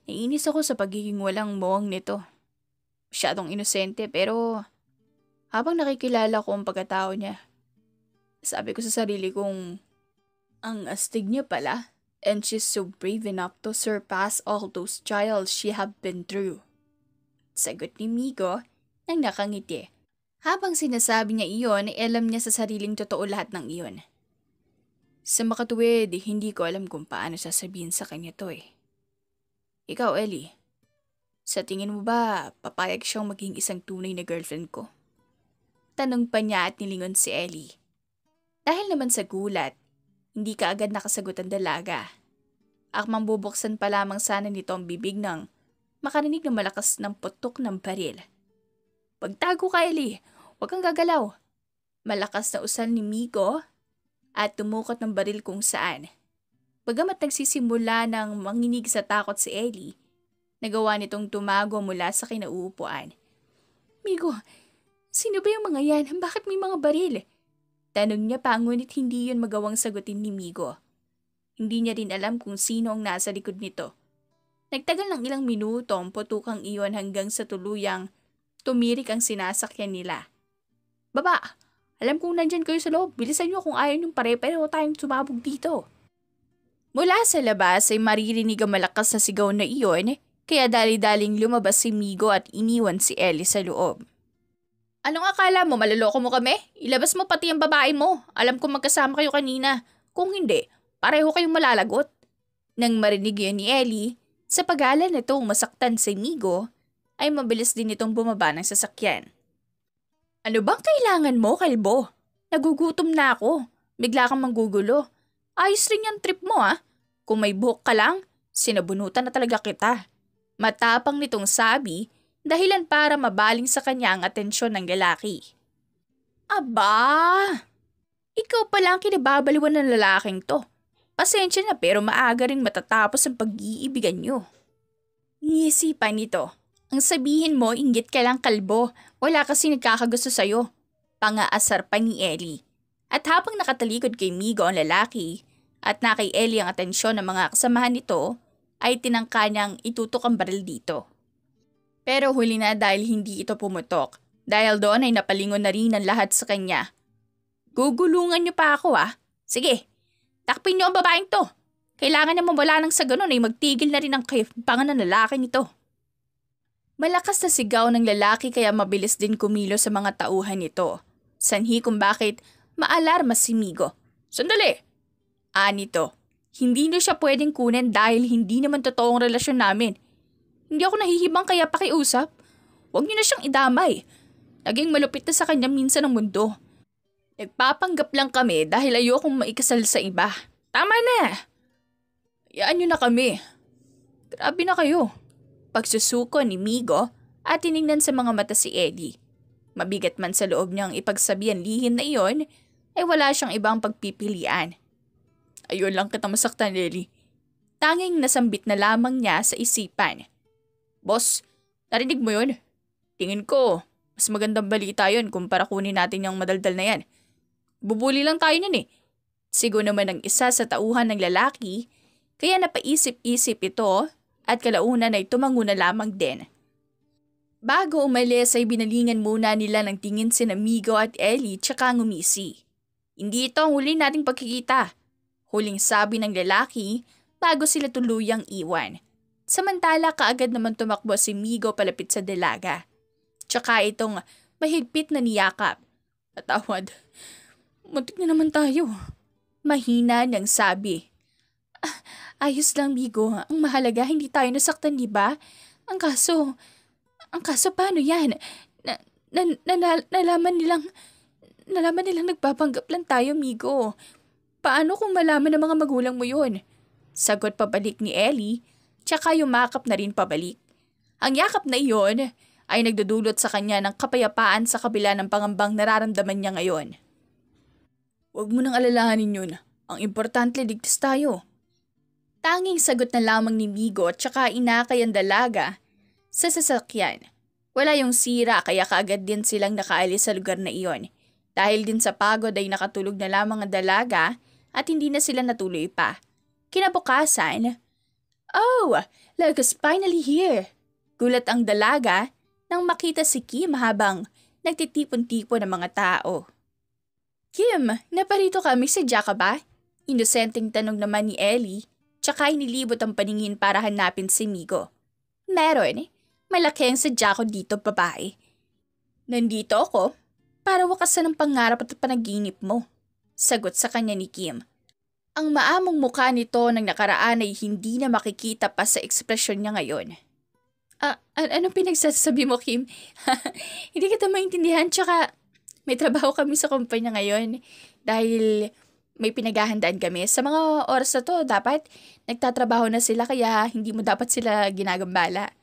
Naiinis ako sa pagiging walang muwang nito. Masyadong inosente pero habang nakikilala ko ang pagkatao niya, sabi ko sa sarili kong ang astig niya pala and she's so brave enough to surpass all those trials she have been through. Sagot ni Migo nang nakangiti. Habang sinasabi niya iyon, alam niya sa sariling totoo lahat ng iyon. Sa makatuwid, hindi ko alam kung paano sasabihin sa kanya to Ikaw, Ellie, sa tingin mo ba papayag siyang maging isang tunay na girlfriend ko? Tanong pa niya at nilingon si Ellie. Dahil naman sa gulat, hindi ka agad nakasagot ang dalaga. Akmang bubuksan pa lamang sana nito ang bibig nang makarinig ng malakas ng putok ng baril. Pagtago ka, Ellie! Huwag kang gagalaw! Malakas na usal ni Migo at tumukot ng baril kung saan. Bagamat nagsisimula ng manginig sa takot si Ellie, nagawa nitong tumago mula sa kinauupuan. Migo, sino ba yung mga yan? Bakit may mga baril? Tanong niya pa ngunit hindi yun magawang sagutin ni Migo. Hindi niya rin alam kung sino ang nasa likod nito. Nagtagal ng ilang minuto ang putukang iyon hanggang sa tuluyang tumirik ang sinasakyan nila. Baba! Alam kong nandyan kayo sa loob. Bilisan niyo kung ayaw niyong pare-pareho tayong sumabog dito. Mula sa labas ay maririnig ang malakas na sigaw na iyon, kaya dali-daling lumabas si Migo at iniwan si Ellie sa loob. Anong akala mo, maloloko mo kami? Ilabas mo pati ang babae mo. Alam kong magkasama kayo kanina. Kung hindi, pareho kayong malalagot. Nang marinig yun ni Ellie, sa pag-alala nitong masaktan si Migo, ay mabilis din itong bumaba ng sasakyan. Ano bang kailangan mo, kalbo? Nagugutom na ako. Bigla kang manggugulo. Ayos rin yung trip mo Kung may buhok ka lang, sinabunutan na talaga kita. Matapang nitong sabi, dahilan para mabaling sa kanya ang atensyon ng lalaki. Aba! Ikaw pala ang kinababaliwan ng lalaking to. Pasensya na pero maaga ring matatapos ang pag-iibigan nyo. Iisipan nito. Ang sabihin mo, inggit ka lang kalbo. Wala kasi nagkakagusto sa'yo. Pangaasar pa ni Ellie. At habang nakatalikod kay Migo ang lalaki, at na kay Ellie ang atensyon ng mga kasamahan nito, ay tinangka niyang itutok ang baril dito. Pero huli na dahil hindi ito pumutok. Dahil doon ay napalingon na rin ang lahat sa kanya. Gugulungan niyo pa ako Sige, takpin niyo ang babaeng to. Kailangan na mawala nang sa ganun ay magtigil na rin ang kaipangan ng lalaki nito. Malakas na sigaw ng lalaki kaya mabilis din kumilo sa mga tauhan nito. Sanhi kung bakit maalarma si Migo. Sandali! Nito, hindi na siya pwedeng kunin dahil hindi naman totoong relasyon namin. Hindi ako nahihibang kaya pakiusap. Huwag niyo na siyang idamay. Naging malupit na sa kanya minsan ang mundo. Nagpapanggap lang kami dahil ayokong maikasal sa iba. Tama na! Hayaan niyo na kami. Grabe na kayo. Pagsusuko ni Migo at tiningnan sa mga mata si Eddie. Mabigat man sa loob niyang ipagsabi ang lihim na iyon, ay wala siyang ibang pagpipilian. Ayun lang kita masaktan, Ellie. Tanging nasambit na lamang niya sa isipan. Boss, narinig mo yun? Tingin ko, mas magandang balita yun kumpara kunin natin yung madaldal na yan. Bubuli lang tayo nun Sigo naman ang isa sa tauhan ng lalaki, kaya napaisip-isip ito at kalaunan ay tumango na lamang din. Bago umalis ay binalingan muna nila ng tingin sina Migo at Ellie tsaka ngumisi. Hindi ito ang huli nating pagkikita. Huling sabi ng lalaki bago sila tuluyang iwan. Samantala kaagad naman tumakbo si Migo palapit sa dalaga. Tsaka itong mahigpit na niyakap. Patawad, muntik na naman tayo. Mahina niyang sabi. Ayos lang Migo, ang mahalaga hindi tayo nasaktan diba? Ang kaso paano yan? Nalaman nilang nagpapanggap lang tayo Migo. Paano kung malaman ng mga magulang mo yun? Sagot pabalik ni Ellie, tsaka yumakap na rin pabalik. Ang yakap na iyon ay nagdudulot sa kanya ng kapayapaan sa kabila ng pangambang nararamdaman niya ngayon. Huwag mo nang alalahanin yun. Ang importante, ligtas tayo. Tanging sagot na lamang ni Migo at tsaka inakay ang dalaga sa sasakyan. Wala yung sira kaya kaagad din silang nakaalis sa lugar na iyon. Dahil din sa pagod ay nakatulog na lamang ang dalaga at hindi na sila natuloy pa. Kinabukasan, "Oh, look who's finally here!" Gulat ang dalaga nang makita si Kim habang nagtitipon-tipon ng mga tao. Kim, naparito kami sa Jack ba? Inosenteng tanong naman ni Ellie, tsaka inilibot ang paningin para hanapin si Migo. Meron, malaki ang sadya ko dito babae. Nandito ako para wakasan ang pangarap at panaginip mo. Sagot sa kanya ni Kim. Ang maamong mukha nito ng nakaraan ay hindi na makikita pa sa ekspresyon niya ngayon. Anong pinagsasabi mo, Kim? Hindi kita maintindihan, tsaka may trabaho kami sa kumpanya ngayon dahil may pinaghahandaan kami. Sa mga oras na to, dapat nagtatrabaho na sila kaya hindi mo dapat sila ginagambala.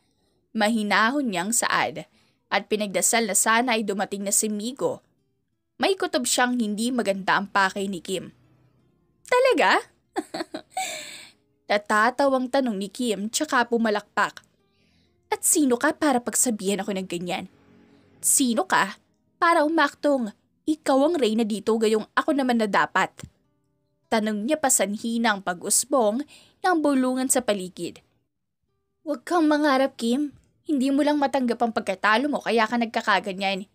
Mahinahon niyang saad at pinagdasal na sana ay dumating na si Migo. May kutob siyang hindi maganda ang pakay ni Kim. Talaga? Natatawang tanong ni Kim tsaka pumalakpak. At sino ka para pagsabihan ako ng ganyan? Sino ka para umaktong ikaw ang reyna dito gayong ako naman na dapat? Tanong niya pasanhina ang pag-usbong ng bulungan sa paligid. Huwag kang mangarap, Kim. Hindi mo lang matanggap ang pagkatalo mo kaya ka nagkakaganyan.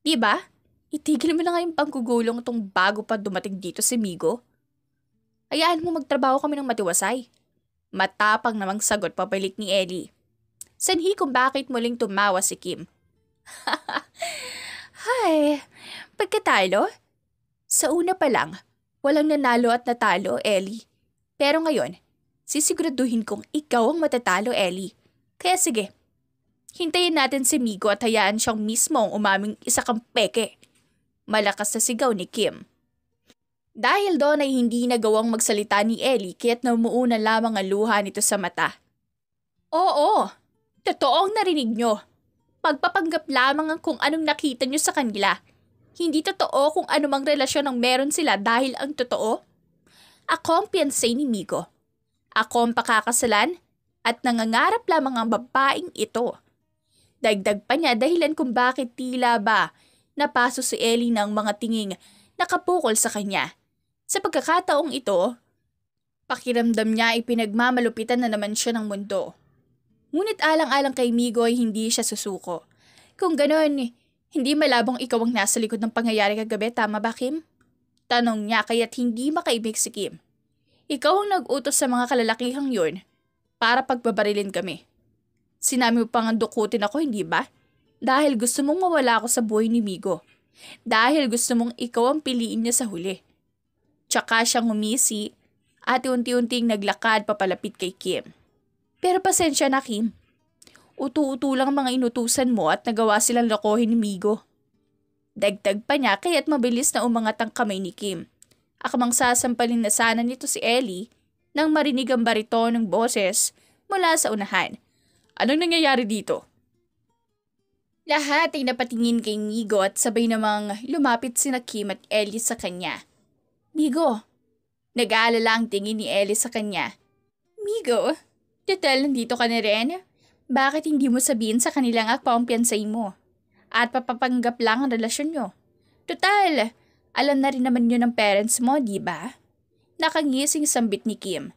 Diba? Itigil mo na nga yung panggugulong itong bago pa dumating dito si Migo. Hayaan mo magtrabaho kami ng matiwasay. Matapang namang sagot pabalik ni Ellie. Sanhi kung bakit muling tumawa si Kim. Hay, pagkatalo? Sa una pa lang, walang nanalo at natalo, Ellie. Pero ngayon, sisiguraduhin kong ikaw ang matatalo, Ellie. Kaya sige, hintayin natin si Migo at hayaan siyang mismo ang umaming isa kang peke. Malakas na sigaw ni Kim. Dahil doon ay hindi nagawang magsalita ni Ellie kaya't namuuna lamang ang luha nito sa mata. Oo, totoong narinig nyo. Pagpapanggap lamang ang kung anong nakita nyo sa kanila. Hindi totoo kung anumang relasyon ang meron sila dahil ang totoo. Ako ang piyansay ni Migo. Ako ang pakakasalan at nangangarap lamang ang babaeng ito. Dagdag pa niya dahilan kung bakit tila ba napaso si Ellie ng mga tinging nakapukol sa kanya. Sa pagkakataong ito, pakiramdam niya ay pinagmamalupitan na naman siya ng mundo. Ngunit alang-alang kay Migo ay hindi siya susuko. Kung gano'n, hindi malabong ikaw ang nasa likod ng pangyayari kagabi, tama ba Kim? Tanong niya kaya't hindi makaibig si Kim. Ikaw ang nag-utos sa mga kalalakihang yun para pagbabarilin kami. Sinabi mo pang dukutin ako, hindi ba? Dahil gusto mong mawala ako sa buhay ni Migo. Dahil gusto mong ikaw ang piliin niya sa huli. Tsaka siyang umisi at unti-unting naglakad papalapit kay Kim. Pero pasensya na Kim. Utu-utu lang ang mga inutusan mo at nagawa silang lokohin ni Migo. Dagdag pa niya kaya't mabilis na umangat ang kamay ni Kim. Akamang sasampalin na sana nito si Ellie nang marinig ang bariton ng boses mula sa unahan. Anong nangyayari dito? Lahat ay napatingin kay Migo at sabay namang lumapit sina Kim at Ellie sa kanya. Migo, nag-aalala ang tingin ni Ellie sa kanya. Migo, total nandito ka na rin? Bakit hindi mo sabihin sa kanilang ako ang piyansay mo? At papapanggap lang ang relasyon nyo. Total, alam na rin naman yun ng parents mo, di ba? Nakangising sambit ni Kim.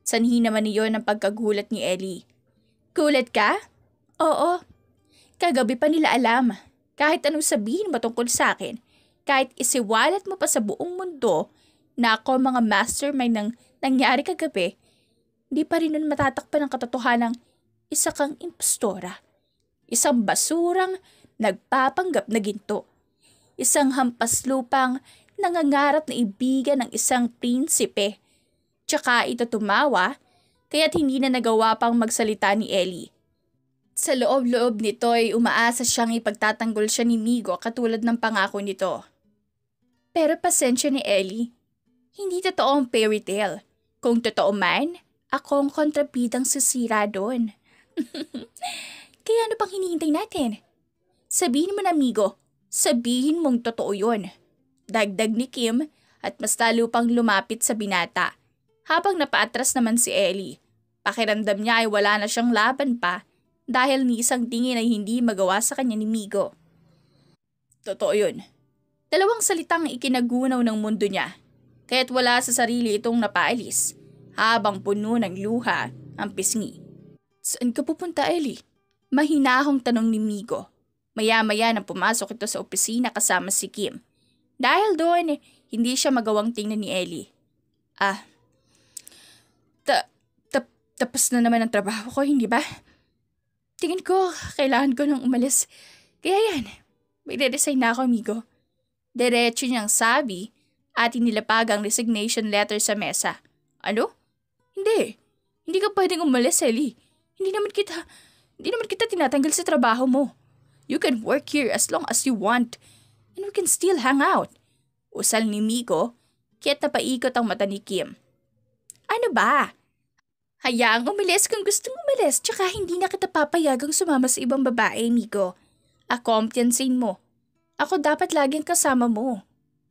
Sanhi naman niyon ang pagkagulat ni Ellie. Gulat ka? Oo. Kagabi pa nila alam. Kahit anong sabihin mo tungkol sa akin, kahit isiwalat mo pa sa buong mundo na ako mga mastermind ng nangyari kagabi, di pa rin nun matatakpan ang katotohanang isa kang impostora. Isang basurang nagpapanggap na ginto. Isang hampas lupang nangangarap na ibigan ng isang prinsipe. Tsaka ito tumawa, kaya't hindi na nagawa pang magsalita ni Ellie. Sa loob-loob nito ay umaasa siyang ipagtatanggol siya ni Migo katulad ng pangako nito. Pero pasensya ni Ellie, hindi totoo ang fairy tale. Kung totoo man, ako ang kontrabidang sisira doon. Kaya ano pang hinihintay natin? Sabihin mo na Migo, sabihin mong totoo yun. Dagdag ni Kim at mas lalo pang lumapit sa binata. Habang napaatras naman si Ellie, pakiramdam niya ay wala na siyang laban pa dahil ni isang tingin ay hindi magawa sa kanya ni Migo. Totoo yun. Dalawang salitang ikinagunaw ng mundo niya, kaya't wala sa sarili itong napaalis, habang puno ng luha ang pisngi. Saan ka pupunta, Ellie? Mahinahong tanong ni Migo. Maya-maya nang pumasok ito sa opisina kasama si Kim. Dahil doon, hindi siya magawang tingnan ni Ellie. Tapos na naman ang trabaho ko, hindi ba? Tingin ko, kailangan ko nang umalis. Kaya yan, may resign na ako, Migo. Diretso niyang sabi at inilapag ang resignation letter sa mesa. Ano? Hindi. Hindi ka pwedeng umalis, Ellie. Hindi naman kita tinatanggal sa trabaho mo. You can work here as long as you want. And we can still hang out. Usal ni Migo, kaya't napaikot ang mata ni Kim. Ano ba? Hayaang umalis kung gustong umalis, tsaka hindi na kita papayagang sumama sa ibang babae, Migo. Ako ang piyansin mo. Ako dapat laging kasama mo.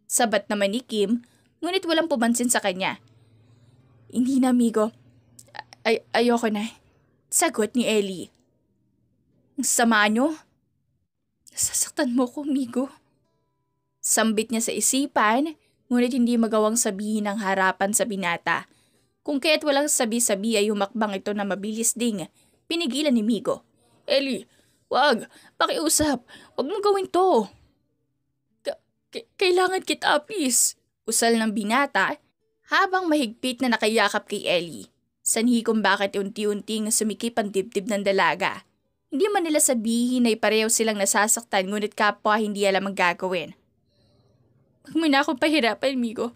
Sabat naman ni Kim, ngunit walang pumansin sa kanya. Hindi na, Migo. Ayoko na. Sagot ni Ellie. Ang sama nyo? Sasaktan mo ko, Migo. Sambit niya sa isipan, ngunit hindi magawang sabihin ang harapan sa binata. Kung kaya't walang sabi-sabi ay humakbang ito na mabilis ding pinigilan ni Migo. Ellie, wag, pakiusap. Wag mong gawin to. Kailangan kita, please. Usal ng binata habang mahigpit na nakayakap kay Ellie. Sanhi kung bakit unti-unting sumikip ang dibdib ng dalaga. Hindi man nila sabihin ay pareho silang nasasaktan ngunit kapwa hindi alam ang gagawin. Huwag mo na akong pahirapan, amigo.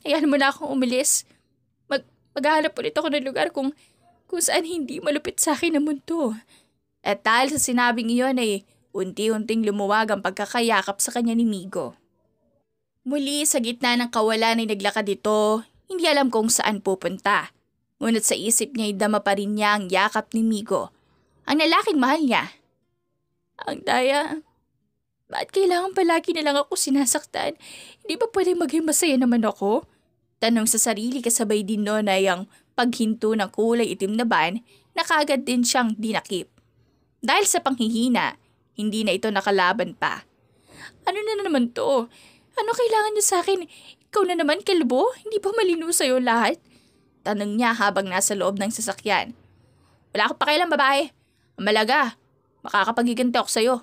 Hayaan mo na akong umalis. Maghahanap ulit ako ng lugar kung saan hindi malupit sa akin ang mundo. At dahil sa sinabing iyon ay unti-unting lumuwag ang pagkakayakap sa kanya ni Migo. Muli sa gitna ng kawalan ay naglakad ito, hindi alam kung saan pupunta. Ngunit sa isip niya ay dama pa rin niya ang yakap ni Migo, ang lalaking mahal niya. Ang daya, ba't kailangan palagi na lang ako sinasaktan? Hindi ba pwedeng maging masaya naman ako? Tanong sa sarili kasabay din noon ay ang paghinto ng kulay itim na van na kaagad din siyang dinakip. Dahil sa panghihina, hindi na ito nakalaban pa. Ano na naman to? Ano kailangan niyo sa akin? Ikaw na naman, kalbo? Hindi ba malino sa'yo lahat? Tanong niya habang nasa loob ng sasakyan. Wala akong pakialam, babae. Ang malaga, makakapagiganti ako sa'yo.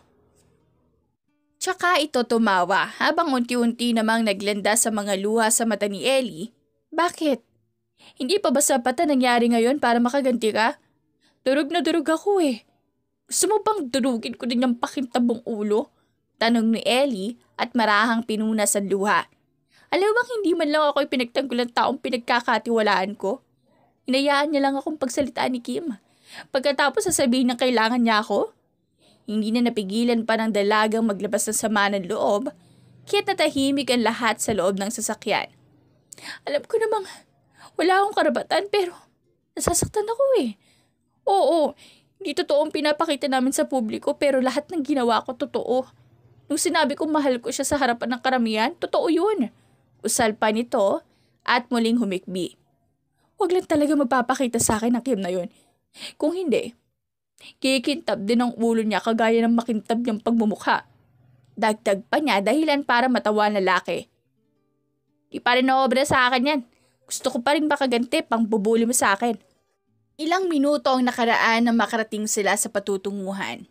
Tsaka ito tumawa habang unti-unti namang naglanda sa mga luha sa mata ni Ellie. Bakit? Hindi pa ba sapat na nangyari ngayon para makaganti ka? Durog na durog ako eh. Gusto mo bang durugin ko din yung pakintabong ulo? Tanong ni Ellie at marahang pinunas ang luha. Alam bang hindi man lang ako'y pinagtanggol ng taong pinagkakatiwalaan ko? Hinayaan niya lang akong pagsalitaan ni Kim. Pagkatapos sasabihin ng kailangan niya ako? Hindi na napigilan pa ng dalagang maglabas ng sama ng loob, kaya't natahimik ang lahat sa loob ng sasakyan. Alam ko namang wala akong karapatan pero nasasaktan ako eh. Oo, hindi totoong pinapakita namin sa publiko pero lahat ng ginawa ko totoo. Nung sinabi kong mahal ko siya sa harapan ng karamihan, totoo yun. Usal pa nito at muling humikbi. Huwag lang talaga magpapakita sa akin ang Kim na yun. Kung hindi, kikintab din ang ulo niya kagaya ng makintab niyang pagmumukha. Dagdag pa niya dahilan para matawa ang lalaki. Di pa rin naobra sa akin yan. Gusto ko pa rin makaganti pang bubuli mo sa akin. Ilang minuto ang nakaraan na makarating sila sa patutunguhan.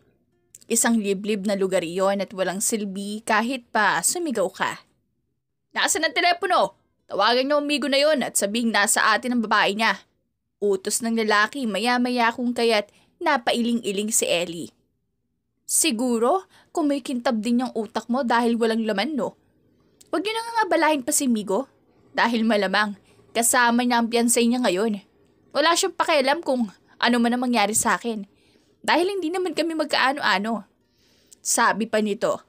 Isang liblib na lugar iyon at walang silbi kahit pa sumigaw ka. Nasaan ang telepono? Tawagan niyo ang amigo na yon at sabihing nasa atin ang babae niya. Utos ng lalaki maya-maya kung kaya't napailing-iling si Ellie. Siguro kung may kintab din yung utak mo dahil walang laman no? Huwag niyo na nga abalahin pa si Migo dahil malamang kasama niya ang piyansay niya ngayon. Wala siyang pakialam kung ano man ang mangyari sa akin. Dahil hindi naman kami magkaano-ano. Sabi pa nito.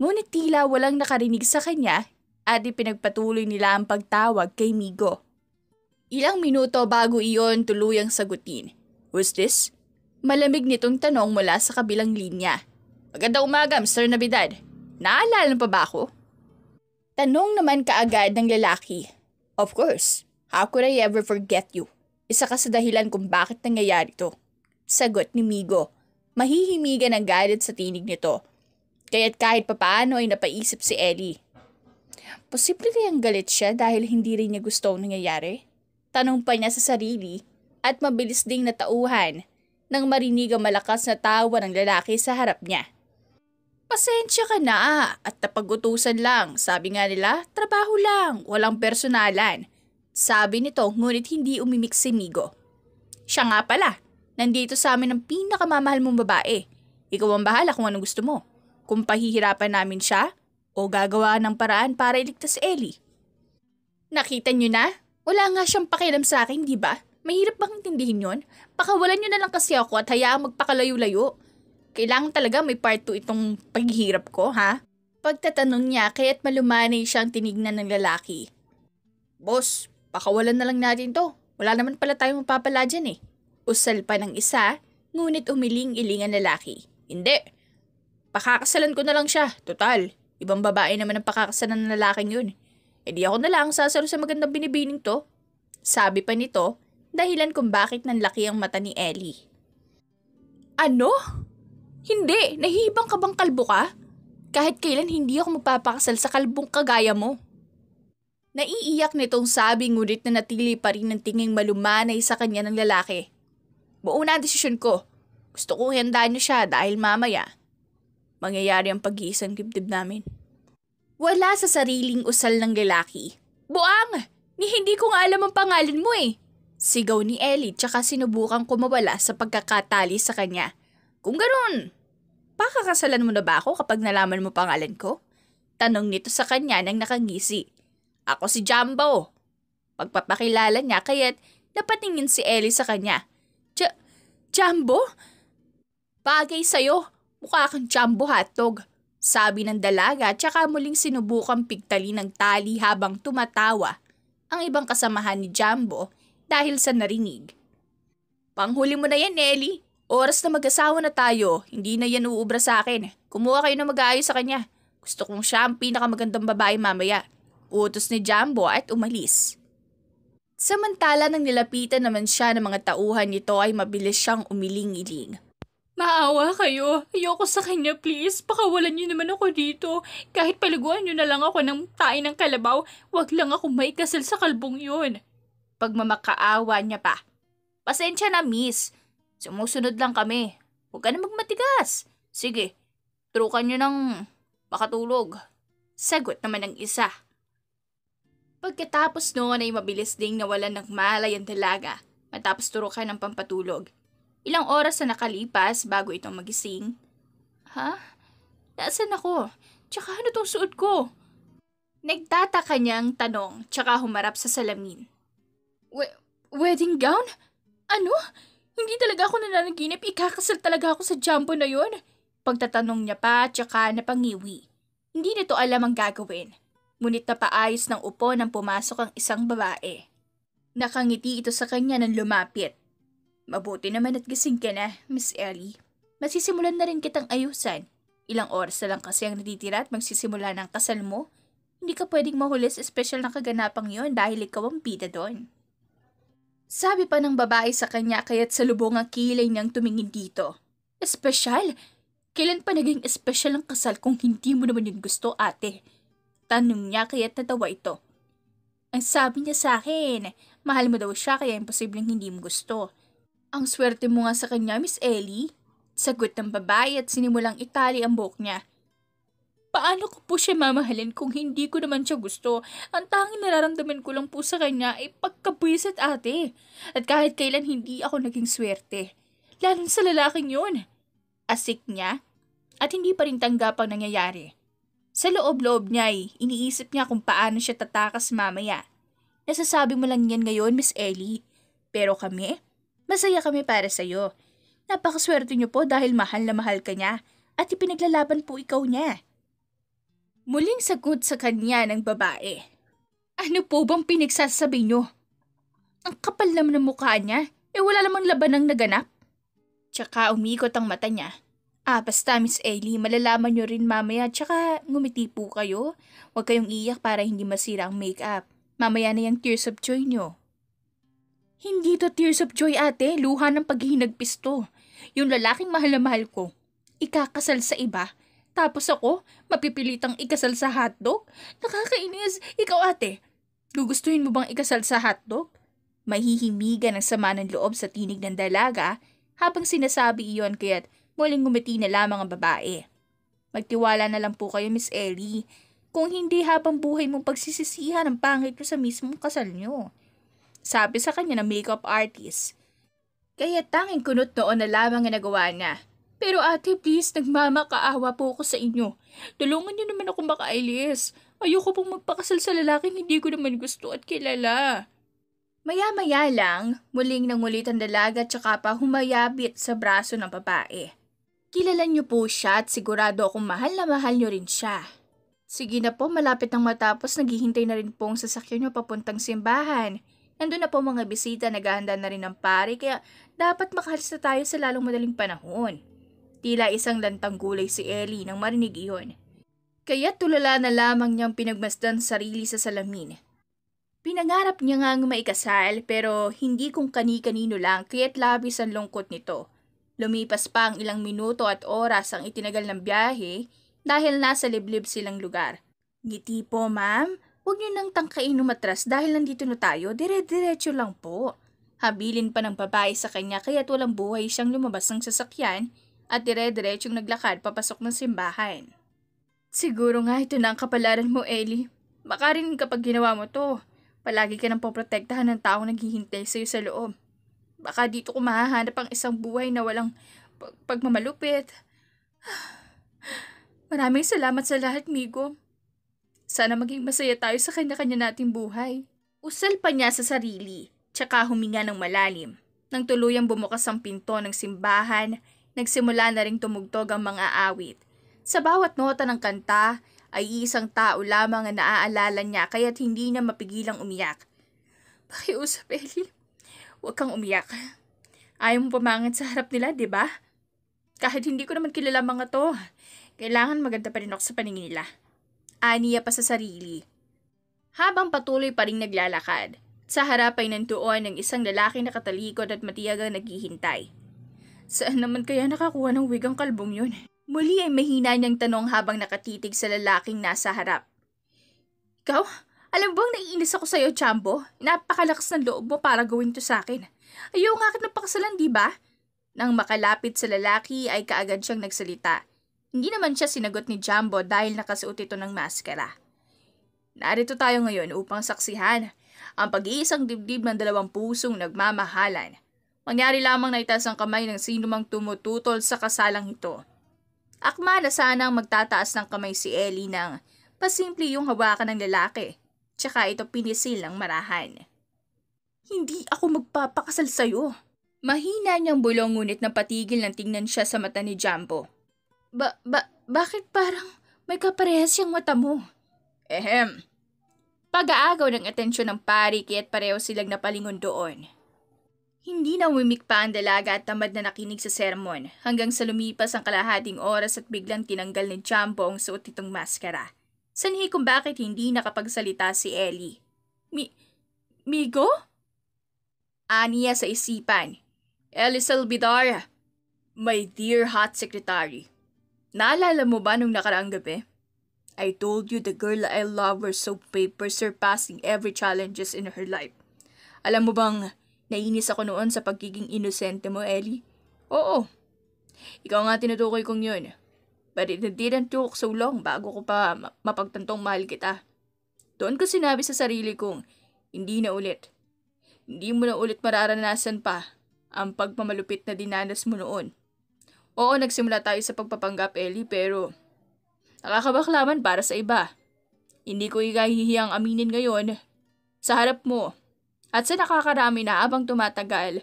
Ngunit tila walang nakarinig sa kanya at ipinagpatuloy nila ang pagtawag kay Migo. Ilang minuto bago iyon tuluyang sagutin. Who's this? Malamig nitong tanong mula sa kabilang linya. Magandang umaga, Mr. Nabidad. Naalala pa ba ako? Tanong naman kaagad ng lalaki. Of course. How could I ever forget you? Isa ka sa dahilan kung bakit nangyayari to. Sagot ni Migo. Mahihimigan ang galit sa tinig nito. Kaya't kahit papaano ay napaisip si Ellie. Posible kayang galit siya dahil hindi rin niya gusto ang nangyayari? Tanong pa niya sa sarili at mabilis ding natauhan nang marinig ang malakas na tawa ng lalaki sa harap niya. Pasensya ka na at napag-utusan lang. Sabi nga nila, trabaho lang, walang personalan. Sabi nito ngunit hindi umimik si Migo. Siya nga pala. Nandito sa amin ang pinakamamahal mong babae. Ikaw ang bahala kung anong gusto mo. Kung pahihirapan namin siya o gagawa ng paraan para iligtas si Ellie. Nakita niyo na? Wala nga siyang pakialam sa akin, di ba? Mahirap bang intindihin yon? Pakawalan niyo na lang kasi ako at hayaang magpakalayo-layo. Kailangan talaga may part 2 itong paghihirap ko, ha? Pagtatanong niya kaya't malumanay siyang tinignan ng lalaki. Boss, pakawalan na lang natin to. Wala naman pala tayong mapapala dyan eh. Usal pa ng isa, ngunit umiling-iling ang lalaki. Hindi. Pakakasalan ko na lang siya. Total, ibang babae naman ang pakakasalan ng lalaking yun. E di ako na lang sasalo sa magandang binibining to. Sabi pa nito, dahilan kung bakit nanlaki ang mata ni Ellie. Ano? Hindi, nahihibang ka bang kalbo ka? Kahit kailan hindi ako magpapakasal sa kalbong kagaya mo. Naiiyak nitong sabi ngunit na natili pa rin ng tinging malumanay sa kanya ng lalaki. Buo na ang desisyon ko. Gusto kong ihandaan niyo siya dahil mamaya mangyayari ang pag-iisang dibdib namin. Wala sa sariling usal ng lalaki. Buang! Ni hindi ko nga alam ang pangalan mo eh. Sigaw ni Ellie tsaka sinubukang kumawala sa pagkakatali sa kanya. Kung ganun, pakakasalan mo na ba ako kapag nalaman mo pangalan ko? Tanong nito sa kanya nang nakangisi. Ako si Jumbo. Pagpapakilala niya kaya't napatingin si Ellie sa kanya. Jumbo? Bagay sa'yo. Mukha kang Jumbo hotdog. Sabi ng dalaga tsaka muling sinubukang pigtali ng tali habang tumatawa ang ibang kasamahan ni Jumbo dahil sa narinig. Panghuli mo na yan, Ellie. Oras na mag-asawa na tayo. Hindi na yan uubra sa akin. Kumuha kayo na mag-aayos sa kanya. Gusto kong siya ang pinakamagandang babae mamaya. Utos ni Jumbo at umalis. Samantala nang nilapitan naman siya ng mga tauhan nito ay mabilis siyang umiling-iling. Maawa kayo. Ayoko sa kanya please. Pakawalan niyo naman ako dito. Kahit paliguan niyo na lang ako ng tae ng kalabaw, wag lang ako maikasal sa kalbong yun. Pagmamakaawa niya pa. Pasensya na miss. Sumusunod lang kami. Huwag ka na magmatigas. Sige, turukan niyo ng makatulog. Sagot naman ng isa. Pagkatapos noon ay mabilis ding nawalan ng malay ang dalaga matapos turukan ng pampatulog. Ilang oras na nakalipas bago itong magising. Ha? Nasaan ako? Tsaka ano tong suot ko? Nagtataka niyang tanong tsaka humarap sa salamin. Wedding gown? Ano? Hindi talaga ako nananaginip. Ikakasal talaga ako sa Jumbo na yon. Pagtatanong niya pa tsaka napangiwi. Hindi nito alam ang gagawin. Ngunit napaayos ng upo nang pumasok ang isang babae. Nakangiti ito sa kanya nang lumapit. Mabuti naman at gising ka na, Miss Ellie. Masisimulan na rin kitang ayusan. Ilang oras na lang kasi ang natitira at magsisimula ng kasal mo. Hindi ka pwedeng mahuli sa espesyal na kaganapang yon dahil ikaw ang bida doon. Sabi pa ng babae sa kanya kaya't salubong ang kilay niyang tumingin dito. Espesyal? Kailan pa naging espesyal ang kasal kung hindi mo naman yung gusto, ate? Tanong niya kaya't natawa ito. Ang sabi niya sa akin, mahal mo daw siya kaya imposibleng hindi mo gusto. Ang swerte mo nga sa kanya, Miss Ellie. Sagot ng babae at sinimulang itali ang buhok niya. Paano ko po siya mamahalin kung hindi ko naman siya gusto? Ang tanging nararamdaman ko lang po sa kanya ay pagkabwisit, ate. At kahit kailan hindi ako naging swerte. Lalo sa lalaking yun. Asik niya at hindi pa rin tanggap ang nangyayari. Sa loob-loob niya ay iniisip niya kung paano siya tatakas mamaya. Nasasabi mo lang yan ngayon, Miss Ellie. Pero kami, masaya kami para sa'yo. Napakaswerte niyo po dahil mahal na mahal ka niya at ipinaglalaban po ikaw niya. Muling sagot sa kanya ng babae. Ano po bang pinagsasabi niyo? Ang kapal naman ng mukha niya, wala namang labanang naganap. Tsaka umikot ang mata niya. Basta Miss Ellie, malalaman niyo rin mamaya tsaka ngumiti po kayo. Huwag kayong iyak para hindi masira ang makeup. Mamaya na yung tears of joy niyo. Hindi to tears of joy, ate. Luha ng paghihinagpis to. Yung lalaking mahal na mahal ko, ikakasal sa iba. Tapos ako, mapipilitang ikasal sa hotdog? Nakakainis. Ikaw, ate, gugustuhin mo bang ikasal sa hotdog? Mahihimigan ang sama ng loob sa tinig ng dalaga habang sinasabi iyon kaya't muling ngumiti na lamang ang babae. Magtiwala na lang po kayo, Miss Ellie. Kung hindi habang buhay mong pagsisisihan ang pangit nyo sa mismong kasal nyo. Sabi sa kanya ng makeup artist. Kaya tanging kunot noon na lamang ang nagawa niya. Pero ate, please, nagmamakaawa po ako sa inyo. Tulungan niyo naman ako makailis. Ayoko pong magpakasal sa lalaking hindi ko naman gusto at kilala. Maya-maya lang, muling nangulit ang dalaga tsaka pa humayabit sa braso ng babae. Kilala niyo po siya at sigurado akong mahal na mahal niyo rin siya. Sige na po, malapit nang matapos, naghihintay na rin po ang sasakyan niyo papuntang simbahan. Nandun na po mga bisita, naghahanda na rin ng pari, kaya dapat makahalis na tayo sa lalong madaling panahon. Tila isang lantang gulay si Ellie nang marinig iyon. Kaya tulala na lamang niyang pinagmasdan sarili sa salamin. Pinangarap niya ngang maikasal pero hindi kung kani-kanino lang kaya't labis ang lungkot nito. Lumipas pa ang ilang minuto at oras ang itinagal ng biyahe dahil nasa liblib silang lugar. Ngiti po, ma'am. Huwag niyo nang tangkain umatras dahil nandito na tayo. Dire-diretso lang po. Habilin pa ng babae sa kanya kaya't walang buhay siyang lumabas ng sasakyan at dire-diretsyong naglakad papasok ng simbahan. Siguro nga ito na ang kapalaran mo, Ellie. Baka rin kapag ginawa mo to, palagi ka nang poprotektahan ng taong naghihintay sa'yo sa loob. Baka dito ko mahahanap ang isang buhay na walang pagmamalupit. Maraming salamat sa lahat, Migo. Sana maging masaya tayo sa kanya-kanya nating buhay. Usal pa niya sa sarili, tsaka huminga ng malalim. Nang tuluyang bumukas ang pinto ng simbahan, nagsimula na ring tumugtog ang mga awit. Sa bawat nota ng kanta, ay isang tao lamang ang naaalala niya kaya't hindi na mapigilang umiyak. Pakiusap, Ellie. Huwag kang umiyak. Ayaw mo pamangit sa harap nila, di ba? Kahit hindi ko naman kilala mga to, kailangan maganda pa rin ako sa paningin nila. Aniya pa sa sarili. Habang patuloy pa rin naglalakad, sa harap ay nandoon ang isang lalaki na katalikod at matiyagang naghihintay. Saan naman kaya nakakuha ng wigang kalbong yun? Muli ay mahina niyang tanong habang nakatitig sa lalaking nasa harap. Ikaw? Alam bang naiinis ako sa'yo, Chambo? Napakalakas ng loob mo para gawin to sa akin. Ayaw nga kita napakasalan, di ba? Nang makalapit sa lalaki ay kaagad siyang nagsalita. Hindi naman siya sinagot ni Jumbo dahil nakasuot ito ng maskara. Narito tayo ngayon upang saksihan ang pag-iisang dibdib ng dalawang pusong nagmamahalan. Mangyari lamang na itaas ang kamay ng sinumang tumututol sa kasalang ito. Akma na sanang magtataas ng kamay si Ellie nang pasimple yung hawakan ng lalaki, tsaka ito pinisil ng marahan. Hindi ako magpapakasal sa'yo. Mahina niyang bulong ngunit napatigil ng tingnan siya sa mata ni Jumbo. Bakit parang may kaparehas siyang mata mo? Pag-aagaw ng atensyon ng pari kaya't pareho silang napalingon doon. Hindi na umimik pa ang dalaga at tamad na nakinig sa sermon hanggang sa lumipas ang kalahating oras at biglang tinanggal ni Jumbo ang suot nitong maskara. Sanhi kung bakit hindi nakapagsalita si Ellie. Migo? Aniya sa isipan. Ellie Salvidar, my dear hot secretary. Naalala mo ba nung nakaraang gabi? I told you the girl I love were so paper surpassing every challenges in her life. Alam mo bang nainis ako noon sa pagiging inosente mo, Ellie? Oo. Ikaw nga tinutukoy kong yun. But it didn't took so long bago ko pa mapagtantong mahal kita. Doon ko sinabi sa sarili kong, hindi na ulit. Hindi mo na ulit mararanasan pa ang pagmamalupit na dinanas mo noon. Oo, nagsimula tayo sa pagpapanggap, Ellie, pero nakakabaklaman para sa iba. Hindi ko ikahihiyang aminin ngayon sa harap mo. At sa nakakarami na habang tumatagal,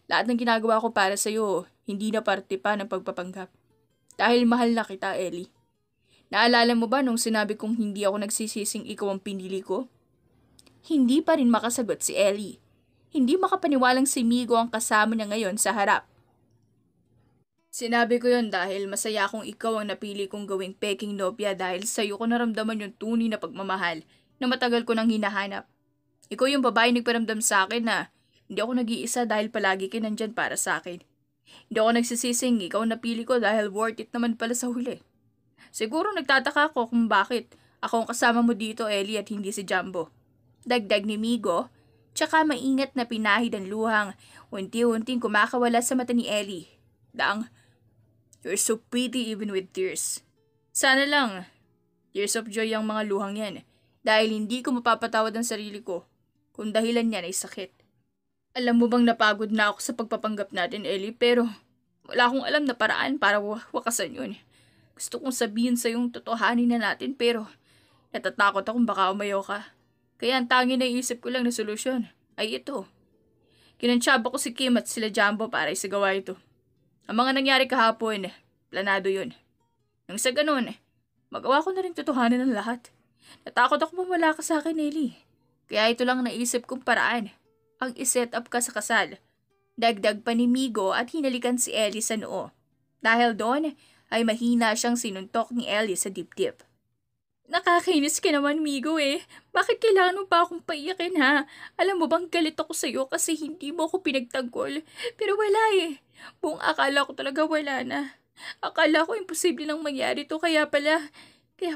lahat ng ginagawa ko para sa'yo, hindi na parte pa ng pagpapanggap. Dahil mahal na kita, Ellie. Naalala mo ba nung sinabi kong hindi ako nagsisising ikaw ang pinili ko? Hindi pa rin makasagot si Ellie. Hindi makapaniwalang si Migo ang kasama niya ngayon sa harap. Sinabi ko yon dahil masaya akong ikaw ang napili kong gawing peking nobya dahil sa'yo ko naramdaman yung tunay na pagmamahal na matagal ko nang hinahanap. Ikaw yung babae nagparamdam sa akin na hindi ako nag-iisa dahil palagi ka nandyan para sa akin. Hindi ako nagsisising ikaw napili ko dahil worth it naman pala sa huli. Siguro nagtataka ko kung bakit ako ang kasama mo dito, Ellie, at hindi si Jumbo. Dagdag ni Migo, tsaka maingat na pinahid ang luhang unti-unting kumakawala sa mata ni Ellie. You're so pretty even with tears. Sana lang, tears of joy ang mga luhang yan dahil hindi ko mapapatawad ang sarili ko kung dahilan niyan ay sakit. Alam mo bang napagod na ako sa pagpapanggap natin, Ellie, pero wala akong alam na paraan para wakasan yun. Gusto kong sabihin sa yung totohanin na natin pero natatakot akong baka umayaw ka. Kaya ang tanging naisip ko lang na solusyon ay ito. Kinantsaba ko si Kim at sila Jumbo para isagawa ito. Ang mga nangyari kahapon, planado yun. Nang sa ganun, magawa ko na rin totohanin ng lahat. Natakot ako mawala ka sa akin, Ellie. Kaya ito lang naisip kong paraan. Ang iset up ka sa kasal. Dagdag pa ni Migo at hinalikan si Ellie sa noo. Dahil doon ay mahina siyang sinuntok ni Ellie sa dibdib. Nakakainis ka naman, Migo eh. Bakit kailangan mo pa akong paiyakin ha? Alam mo bang galit ako sa'yo kasi hindi mo ako pinagtanggol. Pero wala eh. Buong akala ko talaga wala na. Akala ko imposible nang mangyari to kaya pala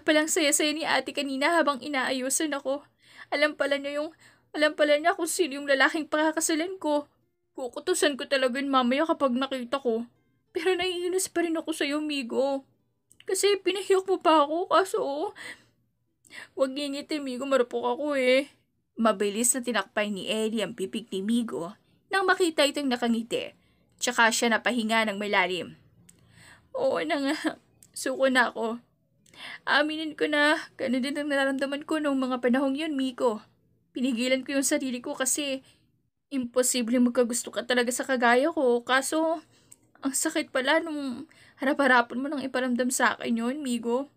ang saya-saya ni ate kanina habang inaayusan ako. Alam pala niya kung sino yung lalaking pakakasalan ko. Kukutusan ko talaga yun mamaya kapag nakita ko. Pero naiinis pa rin ako sa'yo, Migo. Kasi pinahiyok mo pa ako, kaso wag ngingiti, Migo, marupok ako eh. Mabilis na tinakpay ni Ellie ang pipig ni Migo nang makita itong nakangiti. Tsaka siya napahinga ng malalim. Oo na nga, suko na ako. Aminin ko na, ganun din ang nararamdaman ko noong mga panahong yun, Migo. Pinigilan ko yung sarili ko kasi imposible magkagusto ka talaga sa kagaya ko. Kaso, ang sakit pala nung harap-harapan mo nang iparamdam sa akin yun, Migo.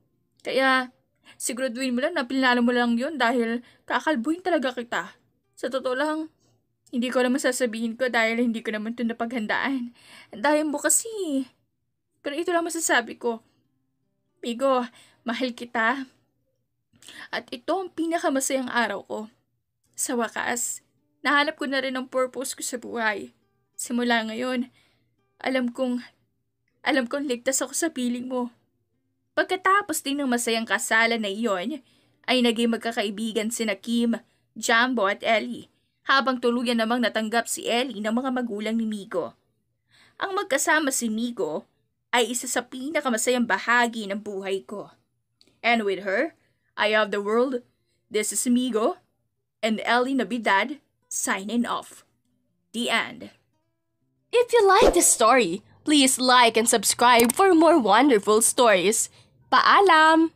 Kaya, siguraduhin mo lang na pinlalo mo lang yun dahil kakalbuhin talaga kita. Sa totoo lang, hindi ko naman sasabihin ko dahil hindi ko naman ito napaghandaan. Dahil mo kasi. Pero ito lang masasabi ko. Migo, mahal kita. At ito ang pinakamasayang araw ko. Sa wakas, nahanap ko na rin ang purpose ko sa buhay. Simula ngayon, alam kong ligtas ako sa piling mo. Pagkatapos din ng masayang kasalan na iyon, ay naging magkakaibigan sina Kim, Jumbo at Ellie, habang tuluyan namang natanggap si Ellie ng mga magulang ni Migo. Ang magkasama si Migo ay isa sa pinakamasayang bahagi ng buhay ko. And with her, I have the world. This is Migo and Ellie Navidad signing off. The end. If you like this story, please like and subscribe for more wonderful stories. Paalam!